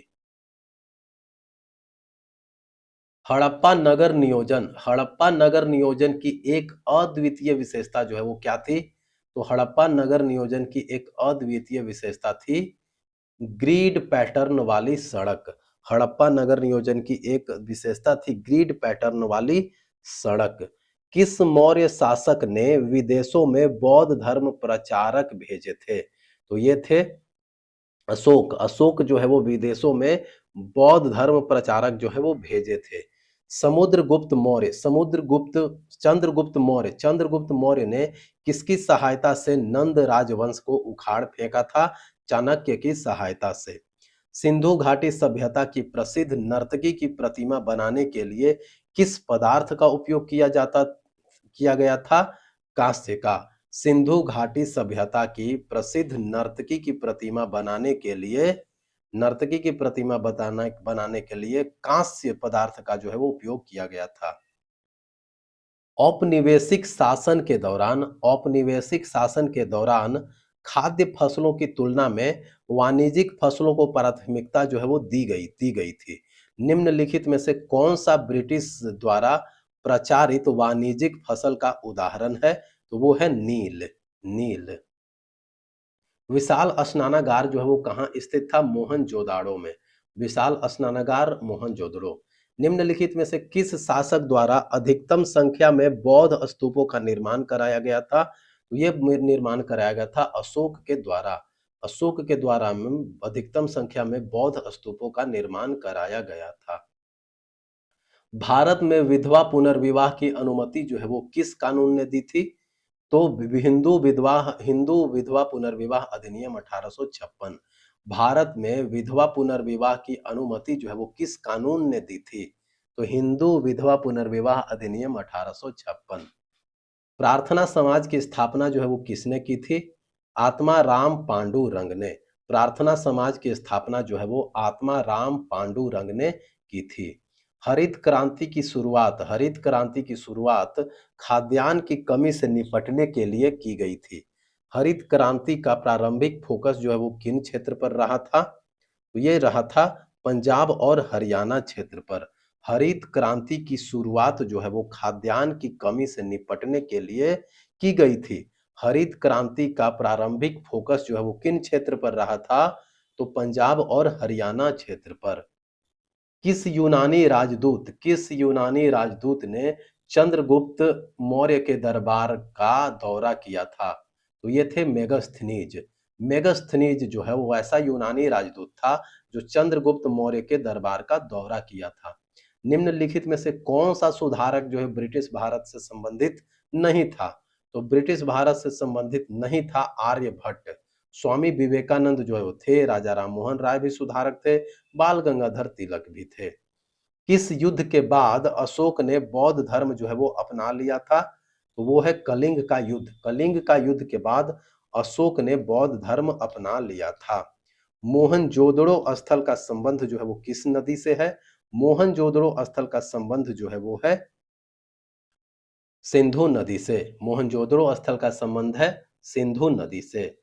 हड़प्पा नगर नियोजन की एक अद्वितीय विशेषता जो है वो क्या थी? तो हड़प्पा नगर नियोजन की एक अद्वितीय विशेषता थी ग्रिड पैटर्न वाली सड़क। हड़प्पा नगर नियोजन की एक विशेषता थी ग्रिड पैटर्न वाली सड़क। किस मौर्य शासक ने विदेशों में बौद्ध धर्म प्रचारक भेजे थे? तो ये थे अशोक जो है वो विदेशों में बौद्ध धर्म प्रचारक जो है वो भेजे थे। चंद्रगुप्त मौर्य ने किसकी सहायता से नंद राजवंश को उखाड़ फेंका था? चाणक्य की सहायता से। सिंधु घाटी सभ्यता की प्रसिद्ध नर्तकी की प्रतिमा बनाने के लिए किस पदार्थ का उपयोग किया गया था? कांस्य का। सिंधु घाटी सभ्यता की प्रसिद्ध नर्तकी की प्रतिमा बनाने के लिए कांस्य पदार्थ का जो है वो उपयोग किया गया था। औपनिवेशिक शासन के दौरान खाद्य फसलों की तुलना में वाणिज्यिक फसलों को प्राथमिकता जो है वो दी गई थी। निम्नलिखित में से कौन सा ब्रिटिश द्वारा प्रचारित वाणिज्यिक फसल का उदाहरण है? तो वो है नील। विशाल स्नानागार जो है वो कहाँ स्थित था? मोहनजोदाड़ो में। विशाल स्नानागार मोहनजोदड़ो। निम्नलिखित में से किस शासक द्वारा अधिकतम संख्या में बौद्ध स्तूपों का निर्माण कराया गया था? तो ये निर्माण कराया गया था अशोक के द्वारा अधिकतम संख्या में बौद्ध स्तूपों का निर्माण कराया गया था। भारत में विधवा पुनर्विवाह की अनुमति जो है वो किस कानून ने दी थी? तो हिंदू विधवा पुनर्विवाह अधिनियम 1856। भारत में विधवा पुनर्विवाह की अनुमति जो है वो किस कानून ने दी थी? तो हिंदू विधवा पुनर्विवाह अधिनियम 1856। प्रार्थना समाज की स्थापना जो है वो किसने की थी? आत्मा राम पांडुरंग ने। प्रार्थना समाज की स्थापना जो है वो आत्मा राम पांडुरंग ने की थी। हरित क्रांति की शुरुआत खाद्यान्न की कमी से निपटने के लिए की गई थी। हरित क्रांति का प्रारंभिक फोकस जो है वो किन क्षेत्र पर रहा था? तो ये रहा था पंजाब और हरियाणा क्षेत्र पर। हरित क्रांति की शुरुआत जो है वो खाद्यान्न की कमी से निपटने के लिए की गई थी। हरित क्रांति का प्रारंभिक फोकस जो है वो किन क्षेत्र पर रहा था? तो पंजाब और हरियाणा क्षेत्र पर। किस यूनानी राजदूत ने चंद्रगुप्त मौर्य के दरबार का दौरा किया था? तो ये थे मेगस्थनीज। मेगस्थनीज जो है वो ऐसा यूनानी राजदूत था जो चंद्रगुप्त मौर्य के दरबार का दौरा किया था। निम्नलिखित में से कौन सा सुधारक जो है ब्रिटिश भारत से संबंधित नहीं था? तो ब्रिटिश भारत से संबंधित नहीं था आर्यभट्ट। स्वामी विवेकानंद जो है वो थे, राजा राममोहन राय भी सुधारक थे, बाल गंगाधर तिलक भी थे। किस युद्ध के बाद अशोक ने बौद्ध धर्म जो है वो अपना लिया था? तो वो है कलिंग का युद्ध। कलिंग का युद्ध के बाद अशोक ने बौद्ध धर्म अपना लिया था। मोहनजोदड़ो स्थल का संबंध जो है वो किस नदी से है? मोहनजोदड़ो स्थल का संबंध जो है वो है सिंधु नदी से। मोहनजोदड़ो स्थल का संबंध है सिंधु नदी से।